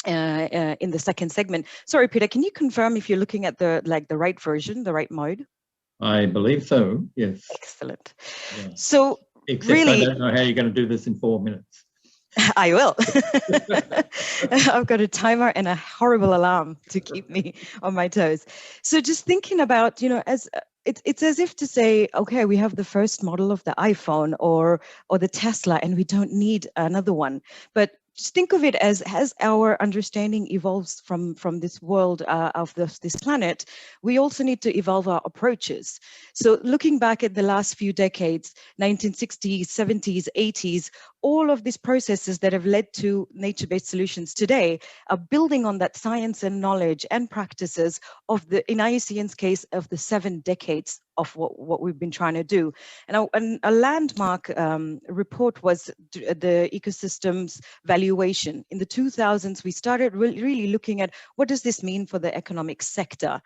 in the second segment. Sorry, Peter, can you confirm if you're looking at the right version, the right mode? I believe so, yes. Excellent. Yeah. So Except really, I don't know how you're going to do this in 4 minutes. I will. I've got a timer and a horrible alarm to keep me on my toes. So just thinking about, you know, as it's as if to say, okay, we have the first model of the iPhone or the Tesla, and we don't need another one. But just think of it as our understanding evolves from this world of this planet, we also need to evolve our approaches. So looking back at the last few decades, 1960s, 70s, 80s, all of these processes that have led to nature-based solutions today are building on that science and knowledge and practices of in IUCN's case, of the 7 decades of what we've been trying to do. And a landmark report was the ecosystems valuation. In the 2000s, we started really looking at what does this mean for the economic sector.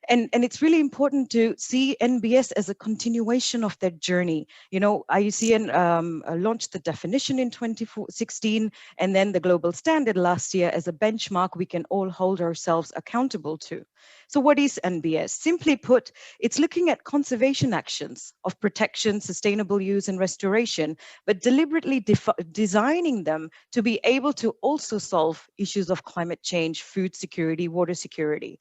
And it's really important to see NBS as a continuation of that journey. You know, IUCN launched the definition in 2016, and then the global standard last year as a benchmark we can all hold ourselves accountable to. So what is NBS? Simply put, it's looking at conservation actions of protection, sustainable use, and restoration, but deliberately designing them to be able to also solve issues of climate change, food security, water security.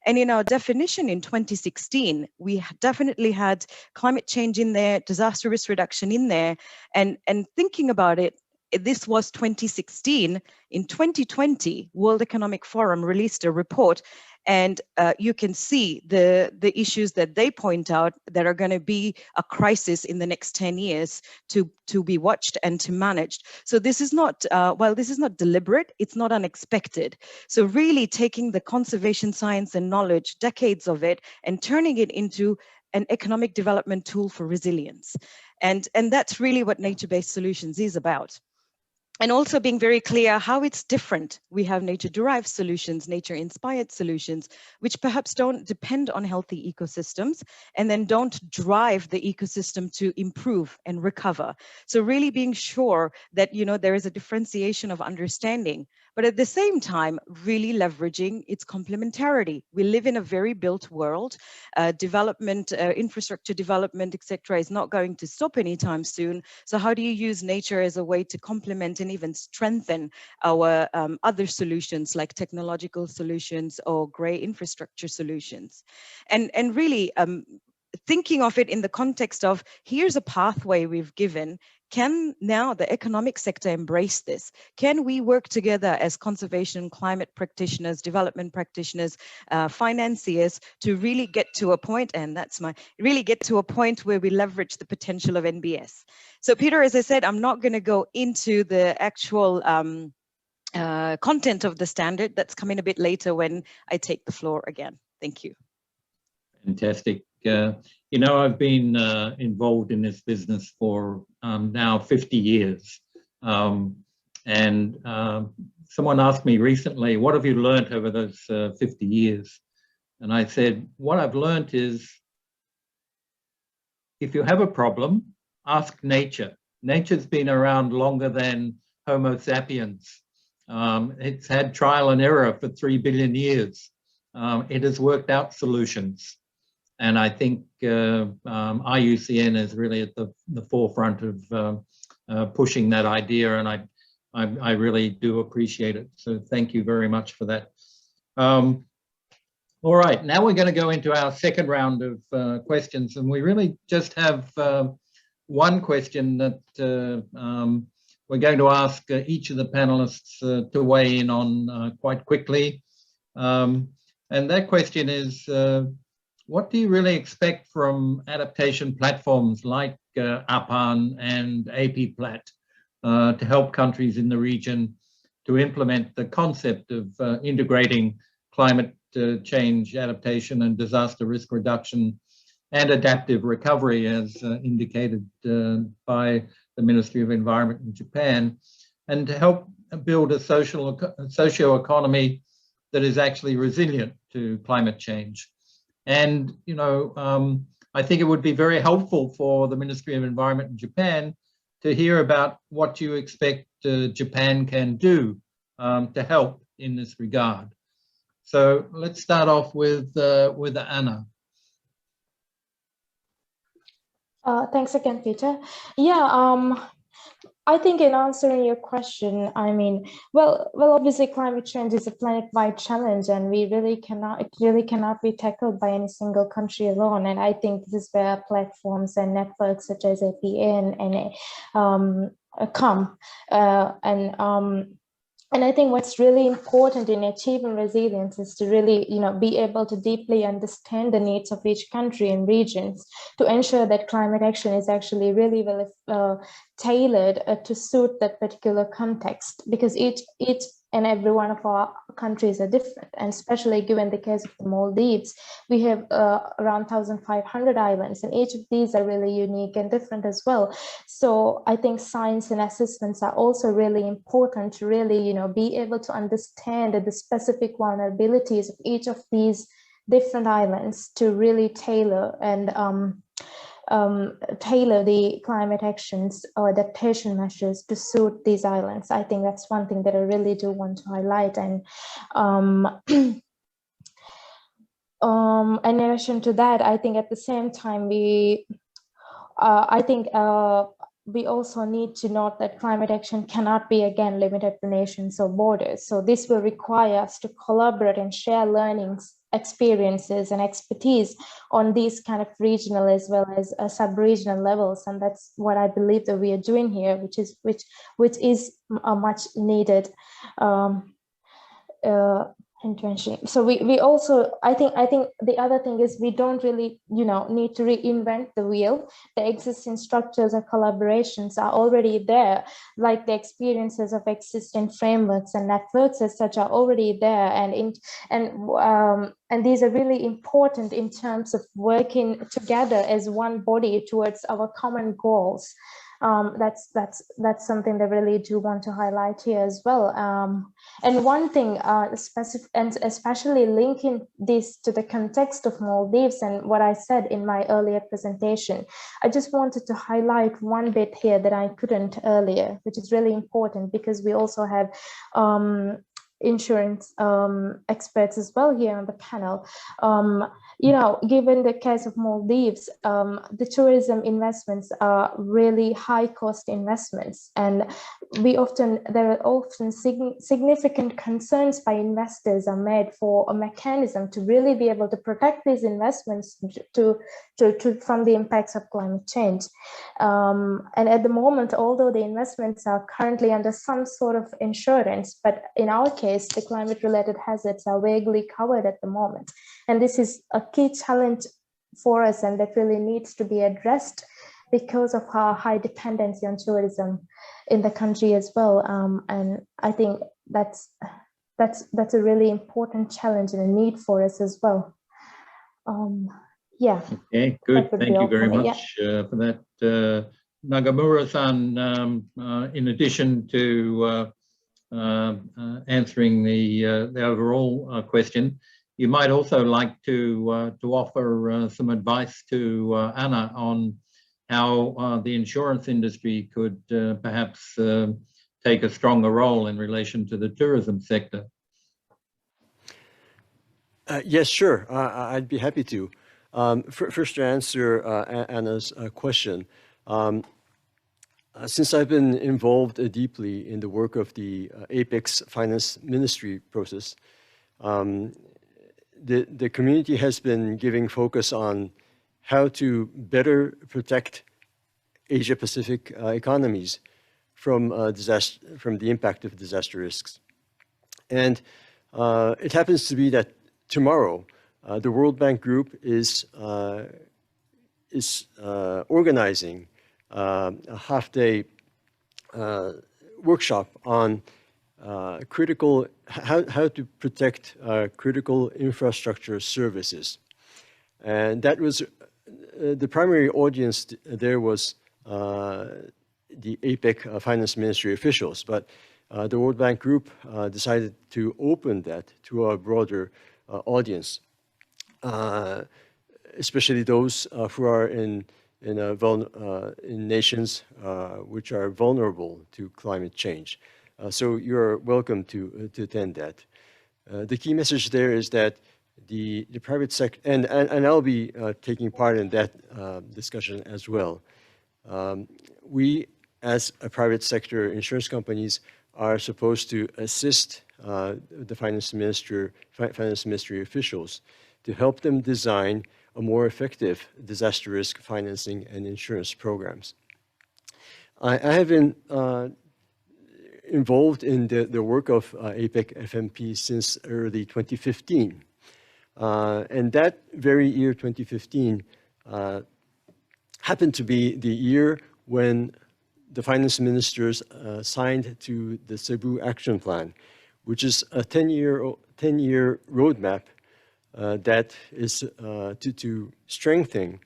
And in our definition in 2016, we definitely had climate change in there, disaster risk reduction in there, and thinking about it, this was 2016. In 2020, World Economic Forum released a report, and you can see the issues that they point out that are going to be a crisis in the next 10 years to be watched and to managed. So this is not, while this is not deliberate, it's not unexpected. So really taking the conservation science and knowledge, decades of it, and turning it into an economic development tool for resilience. And that's really what nature-based solutions is about. And also being very clear how it's different. We have nature-derived solutions, nature-inspired solutions, which perhaps don't depend on healthy ecosystems and then don't drive the ecosystem to improve and recover. So really being sure that, you know, there is a differentiation of understanding, but at the same time, really leveraging its complementarity. We live in a very built world. Development, infrastructure development, etc., is not going to stop anytime soon. So how do you use nature as a way to complement and even strengthen our other solutions like technological solutions or grey infrastructure solutions? And really thinking of it in the context of here's a pathway we've given. Can now the economic sector embrace this? Can we work together as conservation, climate practitioners, development practitioners, financiers to really get to a point, and really get to a point where we leverage the potential of NBS? So Peter, as I said, I'm not going to go into the actual content of the standard. That's coming a bit later when I take the floor again. Thank you. Fantastic. You know, I've been involved in this business for now 50 years. And someone asked me recently, what have you learned over those 50 years? And I said, what I've learned is if you have a problem, ask nature. Nature's been around longer than Homo sapiens. It's had trial and error for 3 billion years. It has worked out solutions. And I think IUCN is really at the forefront of pushing that idea, and I really do appreciate it. So thank you very much for that. All right, now we're going to go into our second round of questions, and we really just have one question that we're going to ask each of the panelists to weigh in on quite quickly. And that question is, what do you really expect from adaptation platforms like APAN and APPLAT to help countries in the region to implement the concept of integrating climate change, adaptation and disaster risk reduction and adaptive recovery as indicated by the Ministry of Environment in Japan, and to help build a socio-economy that is actually resilient to climate change. And, you know, I think it would be very helpful for the Ministry of Environment in Japan to hear about what you expect Japan can do to help in this regard. So let's start off with Anna. Thanks again, Peter. Yeah, I think in answering your question, I mean, well, obviously climate change is a planet-wide challenge, and it really cannot be tackled by any single country alone. And I think this is where platforms and networks such as APAN and come. And I think what's really important in achieving resilience is to really, you know, be able to deeply understand the needs of each country and regions to ensure that climate action is actually really well tailored to suit that particular context, because each and every one of our countries are different. And especially given the case of the Maldives, we have around 1,500 islands, and each of these are really unique and different as well. So I think science and assessments are also really important to really, you know, be able to understand the specific vulnerabilities of each of these different islands to really tailor and tailor the climate actions or adaptation measures to suit these islands. I think that's one thing that I really do want to highlight. And in addition to that, I think at the same time, we also need to note that climate action cannot be, again, limited to nations or borders. So this will require us to collaborate and share learnings, experiences and expertise on these kind of regional as well as sub-regional levels. And that's what I believe that we are doing here, which is a much needed intervention. So we also, I think the other thing is we don't really, you know, need to reinvent the wheel. The existing structures of collaborations are already there, like the experiences of existing frameworks and networks as such are already there, and these are really important in terms of working together as one body towards our common goals. That's something that I really do want to highlight here as well. And one thing, especially linking this to the context of Maldives and what I said in my earlier presentation, I just wanted to highlight one bit here that I couldn't earlier, which is really important because we also have insurance experts as well here on the panel. You know, given the case of Maldives, the tourism investments are really high cost investments, and there are often significant concerns by investors are made for a mechanism to really be able to protect these investments from the impacts of climate change. And at the moment, although the investments are currently under some sort of insurance, but in our case, the climate-related hazards are vaguely covered at the moment. And this is a key challenge for us, and that really needs to be addressed because of our high dependency on tourism in the country as well. And I think that's a really important challenge and a need for us as well. Yeah. Okay, good. Thank you very much for that. Nagamura-san, in addition to answering the overall question, you might also like to offer some advice to Anna on how the insurance industry could perhaps take a stronger role in relation to the tourism sector. Yes, sure. I'd be happy to. First, to answer Anna's question, since I've been involved deeply in the work of the APEX Finance Ministry process, the community has been giving focus on how to better protect Asia-Pacific economies from the impact of disaster risks. And it happens to be that tomorrow, the World Bank Group is organizing a half-day workshop on how to protect critical infrastructure services. And that was the primary audience there was the APEC finance ministry officials, but the World Bank Group decided to open that to a broader audience, especially those who are in nations which are vulnerable to climate change. So you're welcome to attend that. The key message there is that the private sector, and I'll be taking part in that discussion as well. We, as a private sector insurance companies, are supposed to assist the finance ministry officials to help them design a more effective disaster risk financing and insurance programs. I have been involved in the work of APEC FMP since early 2015. And that very year, 2015, happened to be the year when the finance ministers signed to the Cebu Action Plan, which is a 10-year roadmap that is to strengthen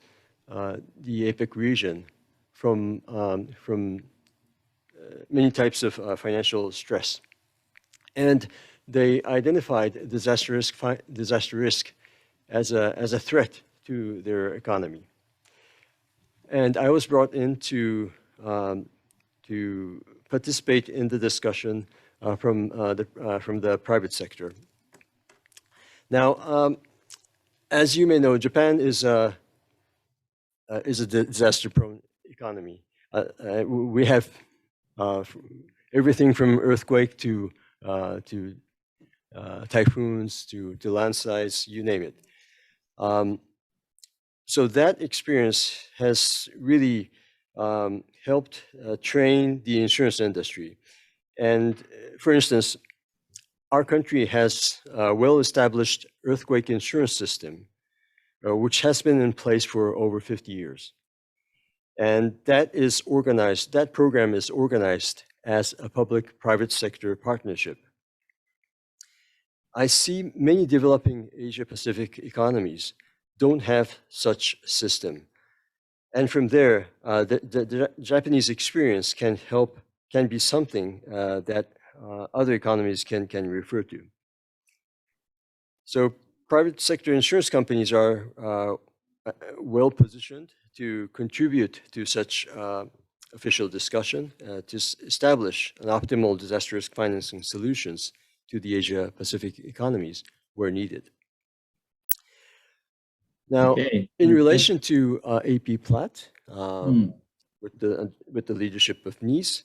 the APEC region from many types of financial stress. And they identified disaster risk as a threat to their economy. And I was brought in to participate in the discussion from the private sector. Now, as you may know, Japan is a disaster-prone economy. We have everything from earthquake to typhoons to landslides, you name it. So that experience has really helped train the insurance industry. And for instance, our country has a well-established earthquake insurance system, which has been in place for over 50 years. And that program is organized as a public-private sector partnership. I see many developing Asia-Pacific economies don't have such system. And from there, the Japanese experience can be something that other economies can refer to. So private sector insurance companies are well positioned to contribute to such official discussion to establish an optimal disaster risk financing solutions to the Asia-Pacific economies where needed. Now, in relation to AP Platt, with the leadership of NIS,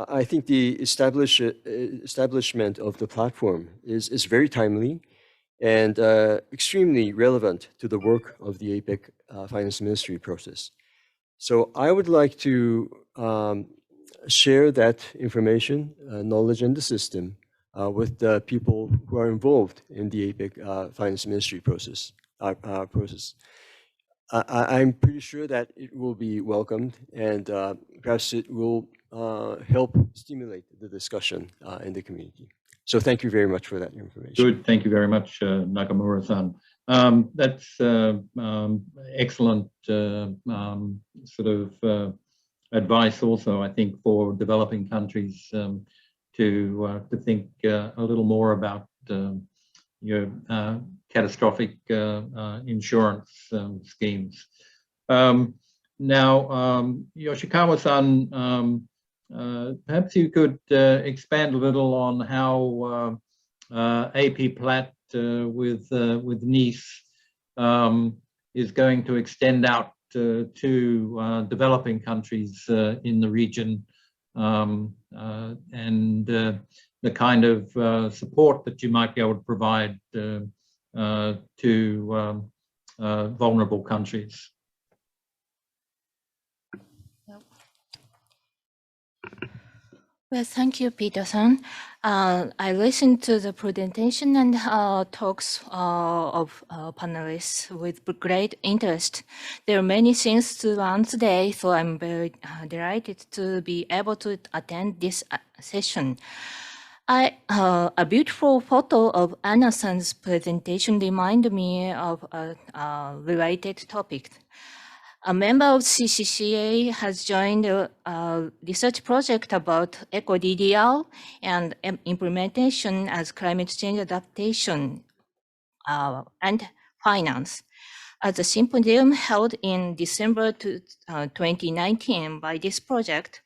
I think the establishment of the platform is very timely and extremely relevant to the work of the APEC Finance Ministry process. So I would like to share that information, knowledge, and the system with the people who are involved in the APEC Finance Ministry process. I'm pretty sure that it will be welcomed, and perhaps it will help stimulate the discussion in the community. So thank you very much for that information. Good, thank you very much, Nakamura-san. That's excellent sort of advice also, I think, for developing countries to think a little more about your catastrophic insurance schemes. Now, Yoshikawa-san, perhaps you could expand a little on how AP Platt with NIS is going to extend out to developing countries in the region, and the kind of support that you might be able to provide to vulnerable countries. Well, thank you, Peterson. I listened to the presentation and talks of panelists with great interest. There are many things to learn today, so I'm very delighted to be able to attend this session. A beautiful photo of Anna-san's presentation reminded me of a related topic. A member of CCCA has joined a research project about eco-DDR and implementation as climate change adaptation and finance. At the symposium held in December 2019 by this project,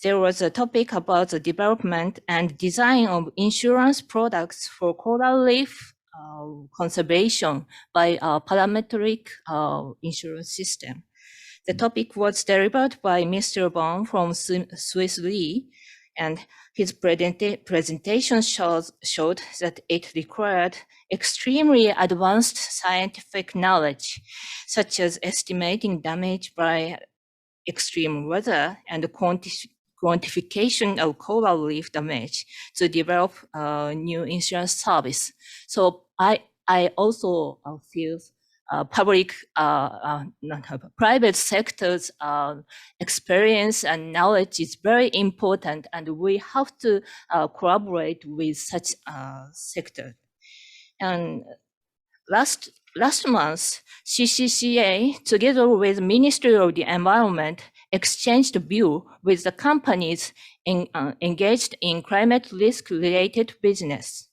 there was a topic about the development and design of insurance products for coral reef conservation by a parametric insurance system. The topic was delivered by Mr. Bond from Swiss Re, and his presentation showed that it required extremely advanced scientific knowledge, such as estimating damage by extreme weather and quantification of coral reef damage to develop a new insurance service. So I also feel private sector's experience and knowledge is very important, and we have to collaborate with such sector. And last month, CCCA, together with Ministry of the Environment, exchanged view with the companies engaged in climate risk-related businesses.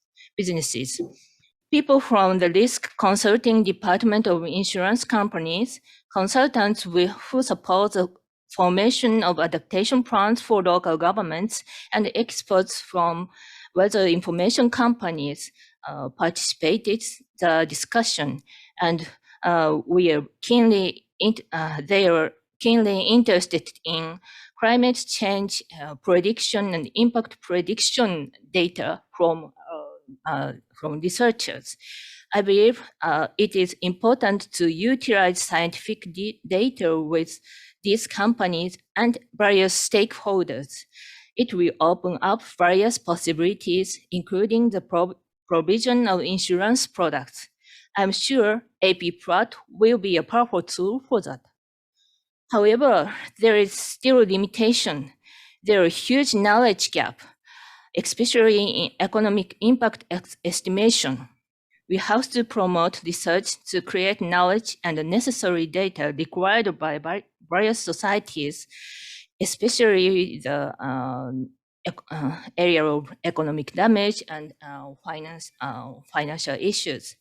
People from the risk consulting department of insurance companies, consultants who support the formation of adaptation plans for local governments, and experts from weather information companies participated the discussion, and they are keenly interested in climate change prediction and impact prediction data from researchers. I believe it is important to utilize scientific data with these companies and various stakeholders. It will open up various possibilities, including the provision of insurance products. I'm sure AP-PRAT will be a powerful tool for that. However, there is still a limitation. There is a huge knowledge gap, especially in economic impact estimation. We have to promote research to create knowledge and the necessary data required by various societies, especially the area of economic damage and financial issues.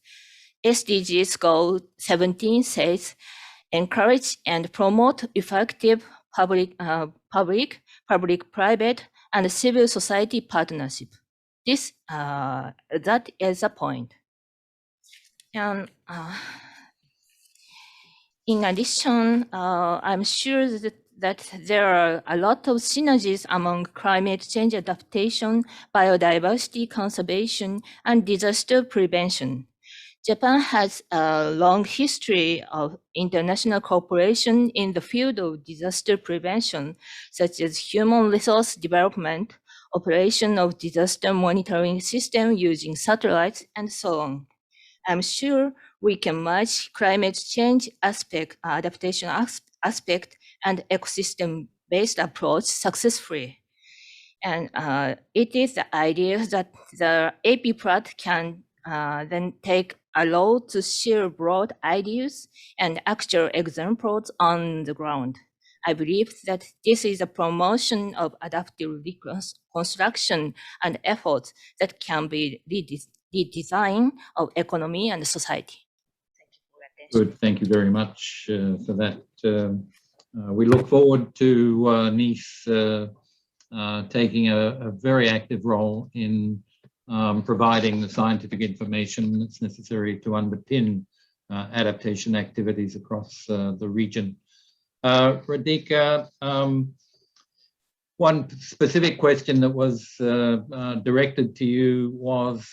SDGs Goal 17 says, encourage and promote effective public-private and civil society partnership. That is a point. And in addition, I'm sure that there are a lot of synergies among climate change adaptation, biodiversity conservation, and disaster prevention. Japan has a long history of international cooperation in the field of disaster prevention, such as human resource development, operation of disaster monitoring system using satellites, and so on. I'm sure we can merge climate change aspect, adaptation aspect, and ecosystem-based approach successfully. And it is the idea that the AP-PRAT can then take a role to share broad ideas and actual examples on the ground. I believe that this is a promotion of adaptive reconstruction and efforts that can be the design of economy and society. Thank you for your attention. Good, thank you very much for that. We look forward to Nice taking a very active role in providing the scientific information that's necessary to underpin adaptation activities across the region. Radhika, one specific question that was directed to you was,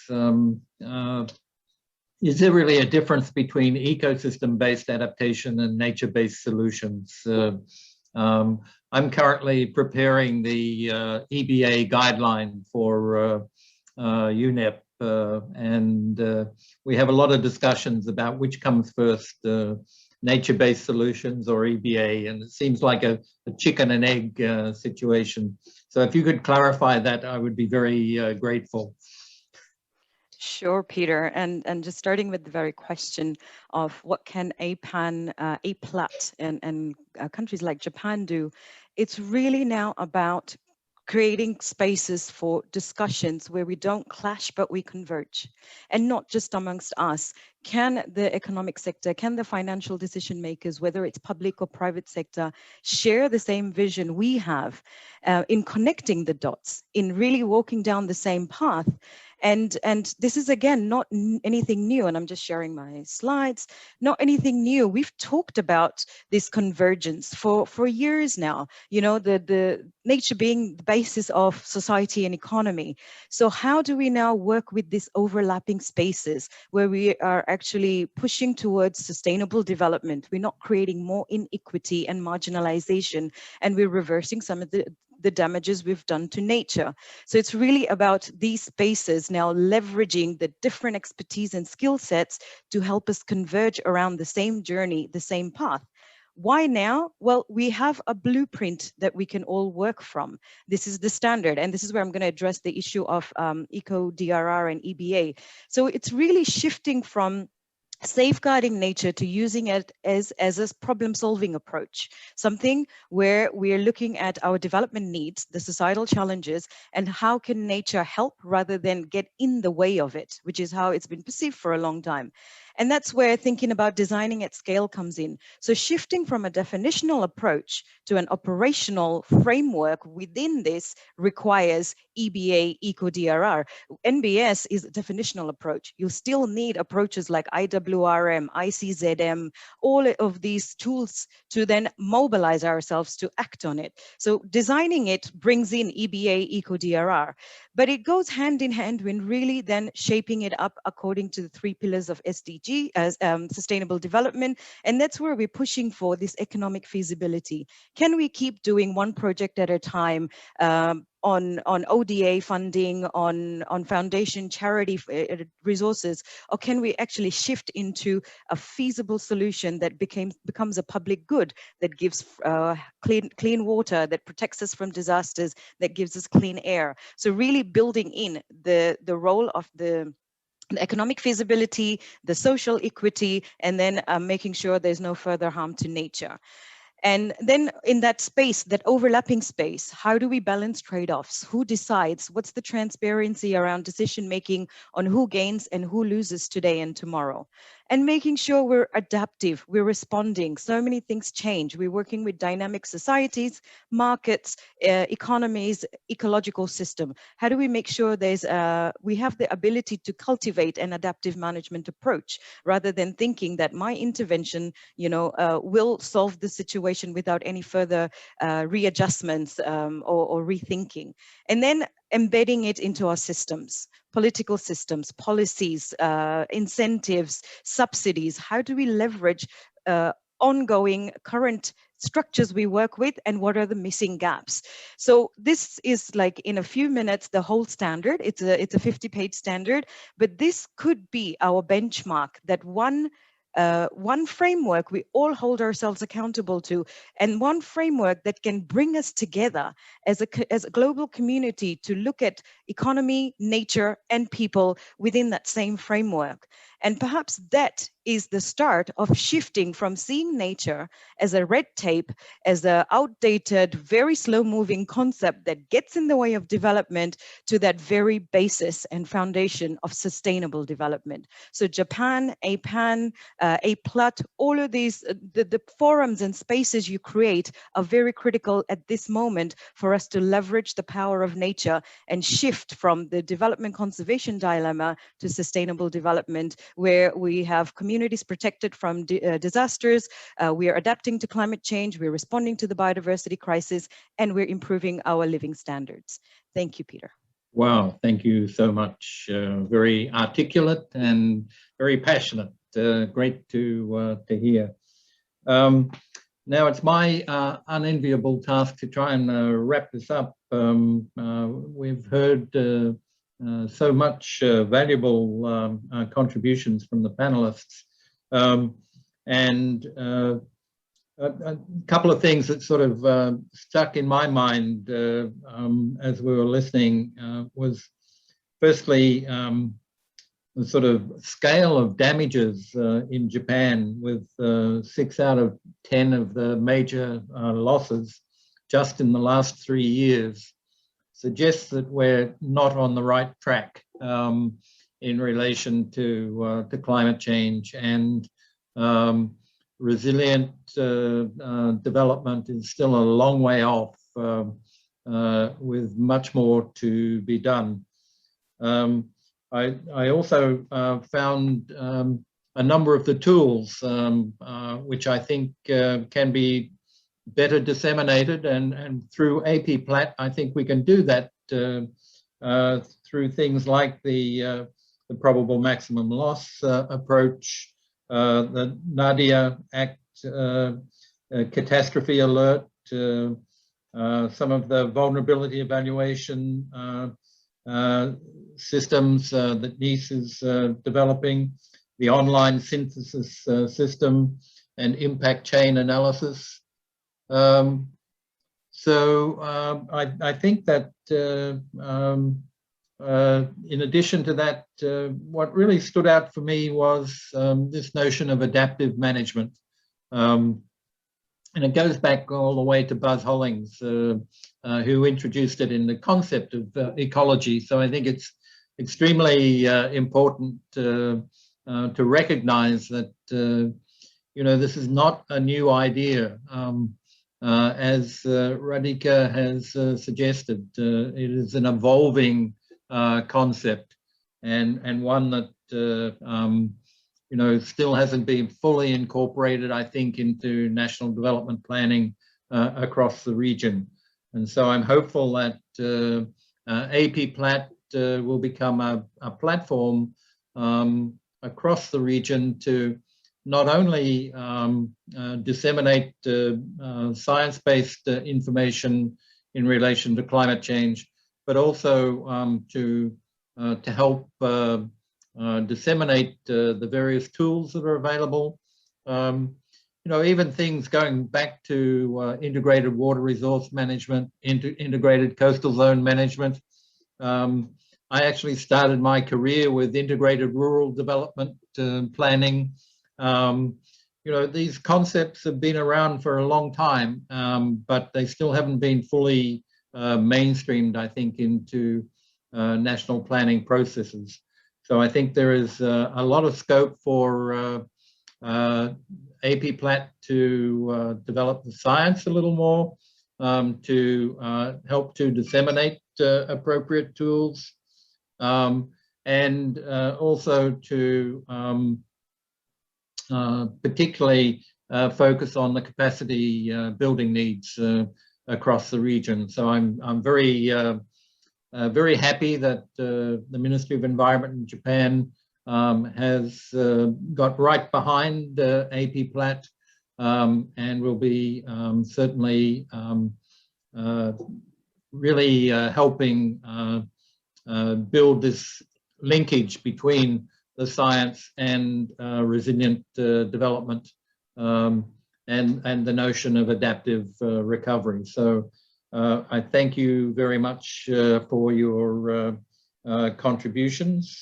is there really a difference between ecosystem-based adaptation and nature-based solutions? I'm currently preparing the EBA guideline for UNEP, and we have a lot of discussions about which comes first, nature-based solutions or EBA, and it seems like a chicken and egg situation. So if you could clarify that, I would be very grateful. Sure, Peter. And just starting with the very question of what can APAN, APLAT, and countries like Japan do, it's really now about creating spaces for discussions where we don't clash, but we converge. And not just amongst us. Can the economic sector, can the financial decision makers, whether it's public or private sector, share the same vision we have in connecting the dots, in really walking down the same path? And this is, again, not anything new, and I'm just sharing my slides, not anything new. We've talked about this convergence for years now, you know, the nature being the basis of society and economy. So how do we now work with these overlapping spaces where we are actually pushing towards sustainable development? We're not creating more inequity and marginalization, and we're reversing some of the damages we've done to nature. So it's really about these spaces now leveraging the different expertise and skill sets to help us converge around the same journey, the same path. Why now? Well, we have a blueprint that we can all work from. This is the standard, and this is where I'm going to address the issue of eco-DRR and EBA. So it's really shifting from safeguarding nature to using it as a problem-solving approach, something where we're looking at our development needs, the societal challenges, and how can nature help rather than get in the way of it, which is how it's been perceived for a long time. And that's where thinking about designing at scale comes in. So shifting from a definitional approach to an operational framework within this requires EBA, eco-DRR. NBS is a definitional approach. You still need approaches like IWRM, ICZM, all of these tools to then mobilize ourselves to act on it. So designing it brings in EBA, eco-DRR, but it goes hand in hand when really then shaping it up according to the 3 pillars of SDG, as sustainable development. And that's where we're pushing for this economic feasibility. Can we keep doing one project at a time, on ODA funding, on foundation charity resources, or can we actually shift into a feasible solution that becomes a public good, that gives clean water, that protects us from disasters, that gives us clean air? So really building in the role of the economic feasibility, the social equity, and then making sure there's no further harm to nature. And then in that space, that overlapping space, how do we balance trade-offs? Who decides? What's the transparency around decision-making on who gains and who loses today and tomorrow? And making sure we're adaptive, we're responding. So many things change. We're working with dynamic societies, markets, economies, ecological system. How do we make sure we have the ability to cultivate an adaptive management approach rather than thinking that my intervention, will solve the situation without any further readjustments or rethinking. And then embedding it into our systems, political systems, policies, incentives, subsidies. How do we leverage ongoing current structures we work with, and what are the missing gaps? So this is like in a few minutes the whole standard. It's a 50-page standard, but this could be our benchmark, that one framework we all hold ourselves accountable to, and one framework that can bring us together as a global community to look at economy, nature, and people within that same framework. And perhaps that is the start of shifting from seeing nature as a red tape, as an outdated, very slow-moving concept that gets in the way of development, to that very basis and foundation of sustainable development. So Japan, APAN, APLAT, all of these, the forums and spaces you create are very critical at this moment for us to leverage the power of nature and shift from the development conservation dilemma to sustainable development, where we have communities protected from disasters, we are adapting to climate change, we're responding to the biodiversity crisis, and we're improving our living standards. Thank you, Peter. Wow, thank you so much. Very articulate and very passionate. Great to hear. Now it's my unenviable task to try and wrap this up. We've heard so much valuable contributions from the panelists. And a couple of things that sort of stuck in my mind as we were listening was firstly the sort of scale of damages in Japan, with 6 out of 10 of the major losses just in the last 3 years, suggests that we're not on the right track in relation to climate change, and resilient development is still a long way off, with much more to be done. I also found a number of the tools which I think can be better disseminated, and through AP-PLAT I think we can do that through things like the probable maximum loss approach, the Nadia Act catastrophe alert, some of the vulnerability evaluation systems that NICE is developing, the online synthesis system, and impact chain analysis. So I think that in addition to that, what really stood out for me was this notion of adaptive management. And it goes back all the way to Buzz Hollings, who introduced it in the concept of ecology. So I think it's extremely important to recognize that, you know, this is not a new idea. As Radhika has suggested, it is an evolving concept, and one that you know, still hasn't been fully incorporated, I think, into national development planning across the region. And so I'm hopeful that AP-PLAT will become a platform across the region to not only disseminate science-based information in relation to climate change, but also to help disseminate the various tools that are available. You know, even things going back to integrated water resource management, integrated coastal zone management. I actually started my career with integrated rural development planning. You know, these concepts have been around for a long time, but they still haven't been fully mainstreamed, I think, into national planning processes. So I think there is a lot of scope for AP-PLAT to develop the science a little more, to help to disseminate appropriate tools, and also to particularly focus on the capacity building needs across the region. So I'm very happy that the Ministry of Environment in Japan has got right behind AP-PLAT, and will be certainly really helping build this linkage between the science and resilient development, and the notion of adaptive recovery. So I thank you very much for your contributions.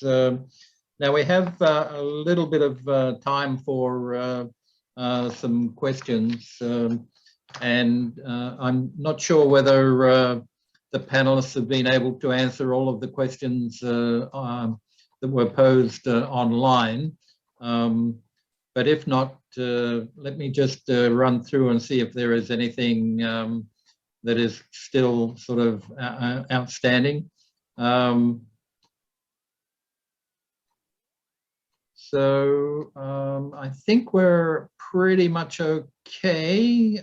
Now we have a little bit of time for some questions, and I'm not sure whether the panelists have been able to answer all of the questions that were posed online. But if not, let me just run through and see if there is anything that is still sort of outstanding. So I think we're pretty much okay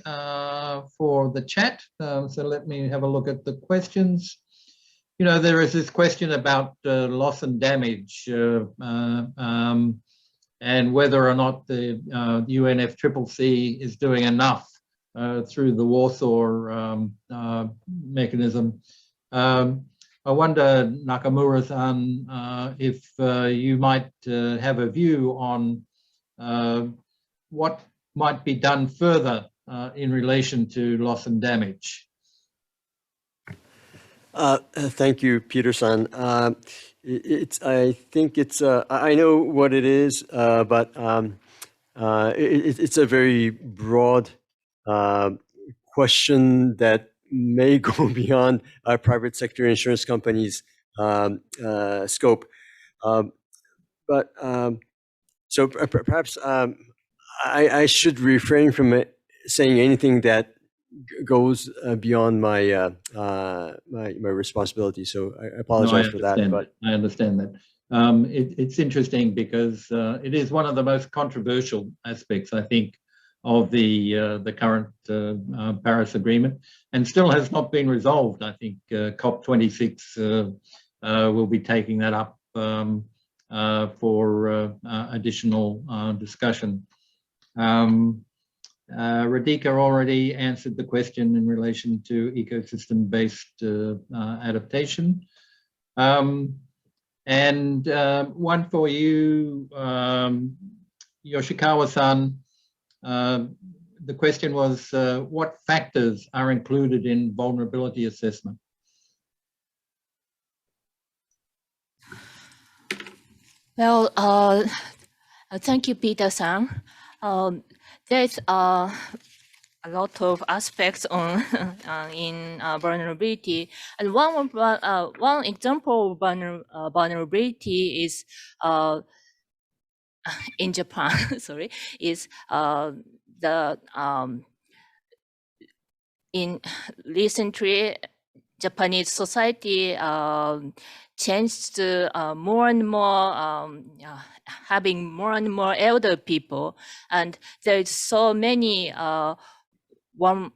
for the chat. So let me have a look at the questions. You know, there is this question about loss and damage, and whether or not the UNFCCC is doing enough through the Warsaw mechanism. I wonder, Nakamura-san, if you might have a view on what might be done further in relation to loss and damage. Thank you, Peter-san. I think it's, I know what it is, but it's a very broad question that may go beyond our private sector insurance companies' scope. So perhaps I should refrain from saying anything that goes beyond my my responsibility. So I apologize for that. But I understand that. It's interesting because it is one of the most controversial aspects, I think, of the current Paris Agreement, and still has not been resolved. I think COP26 will be taking that up for additional discussion. Radhika already answered the question in relation to ecosystem-based adaptation. And one for you, Yoshikawa-san. The question was, what factors are included in vulnerability assessment? Well, thank you, Peter-san. There's a lot of aspects on in vulnerability, and one example of vulnerability is in Japan. Sorry, is the in recently Japanese society changed to more and more having more and more elder people, and there's so many one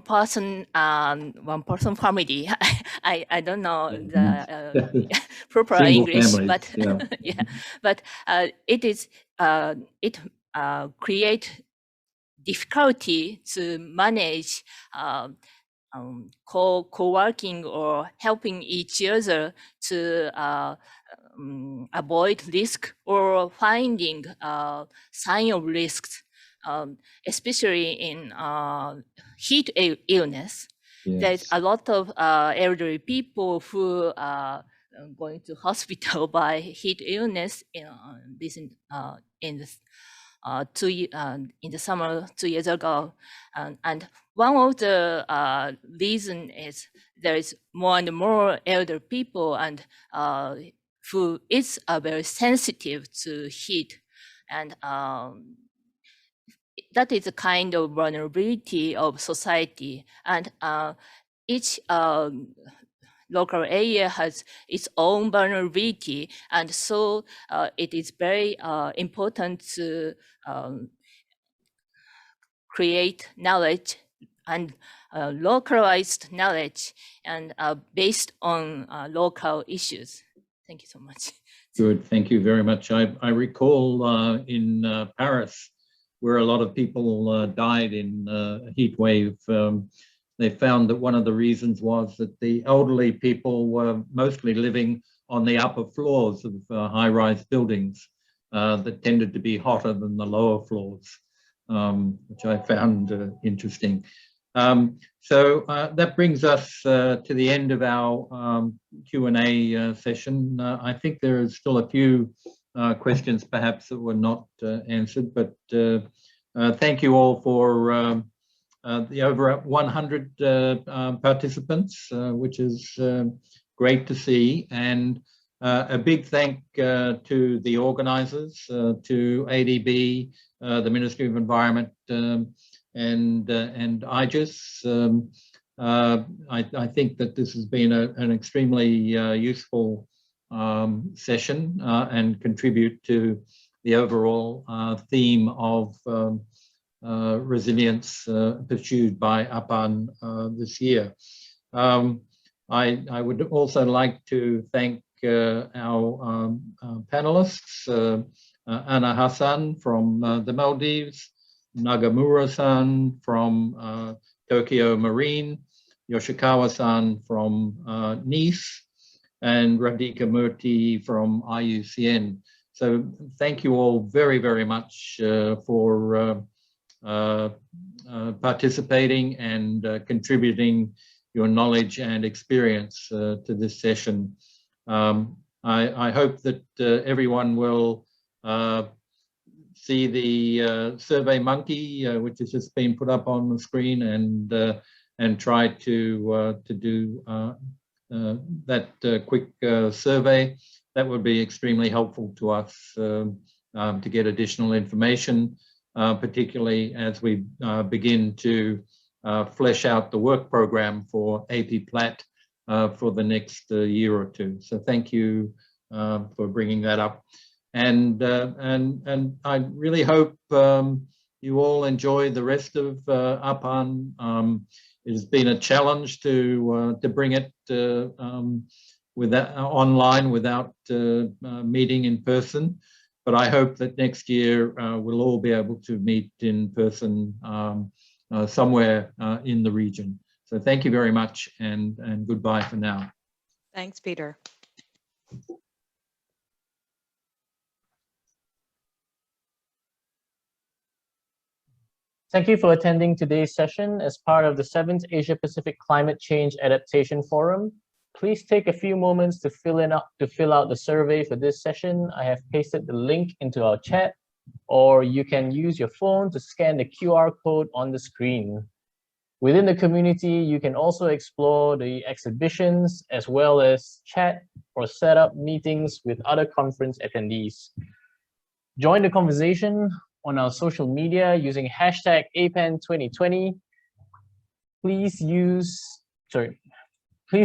person family. I don't know the proper Single English, families, but yeah. yeah, but it is it create difficulty to manage co-working or helping each other to avoid risk or finding sign of risks, especially in heat illness. Yes. There's a lot of elderly people who are going to hospital by heat illness in the summer 2 years ago, and one of the reason is there is more and more elder people and who is very sensitive to heat, and that is a kind of vulnerability of society, and each local area has its own vulnerability, and so it is very important to create knowledge and localized knowledge and based on local issues. Thank you so much. Good, thank you very much. I recall in Paris, where a lot of people died in a heat wave, they found that one of the reasons was that the elderly people were mostly living on the upper floors of high-rise buildings that tended to be hotter than the lower floors, which I found interesting. So that brings us to the end of our Q&A session. I think there is still a few questions perhaps that were not answered, but thank you all for the over 100 participants, which is great to see. And a big thank to the organizers, to ADB, the Ministry of Environment, and IGES. I think that this has been an extremely useful session and contribute to the overall theme of resilience pursued by APAN this year. I would also like to thank our panelists, Anna Hassan from the Maldives, Nagamura-san from Tokyo Marine, Yoshikawa-san from Nice, and Radhika Murthy from IUCN. So thank you all very, very much for participating and contributing your knowledge and experience to this session. I hope that everyone will see the Survey Monkey, which has just been put up on the screen, and try to do that quick survey. That would be extremely helpful to us to get additional information, particularly as we begin to flesh out the work program for AP-PLAT for the next year or two. So thank you for bringing that up. And I really hope you all enjoy the rest of APAN. It has been a challenge to bring it online without meeting in person, but I hope that next year we'll all be able to meet in person somewhere in the region. So thank you very much, and goodbye for now. Thanks, Peter. Thank you for attending today's session as part of the 7th Asia Pacific Climate Change Adaptation Forum. Please take a few moments to fill out the survey for this session. I have pasted the link into our chat, or you can use your phone to scan the QR code on the screen. Within the community, you can also explore the exhibitions as well as chat or set up meetings with other conference attendees. Join the conversation on our social media using hashtag APAN2020. Please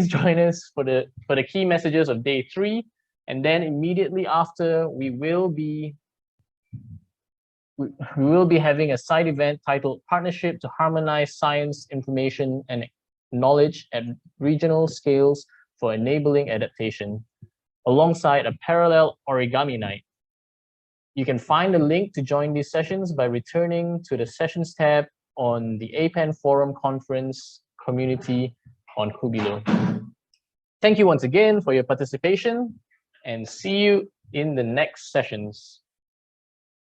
join us for the key messages of day 3, and then immediately after we will be having a side event titled Partnership to Harmonize Science, Information, and Knowledge at Regional Scales for Enabling Adaptation, alongside a parallel origami night. You can find the link to join these sessions by returning to the Sessions tab on the APAN Forum Conference community on Hubilo. Thank you once again for your participation, and see you in the next sessions.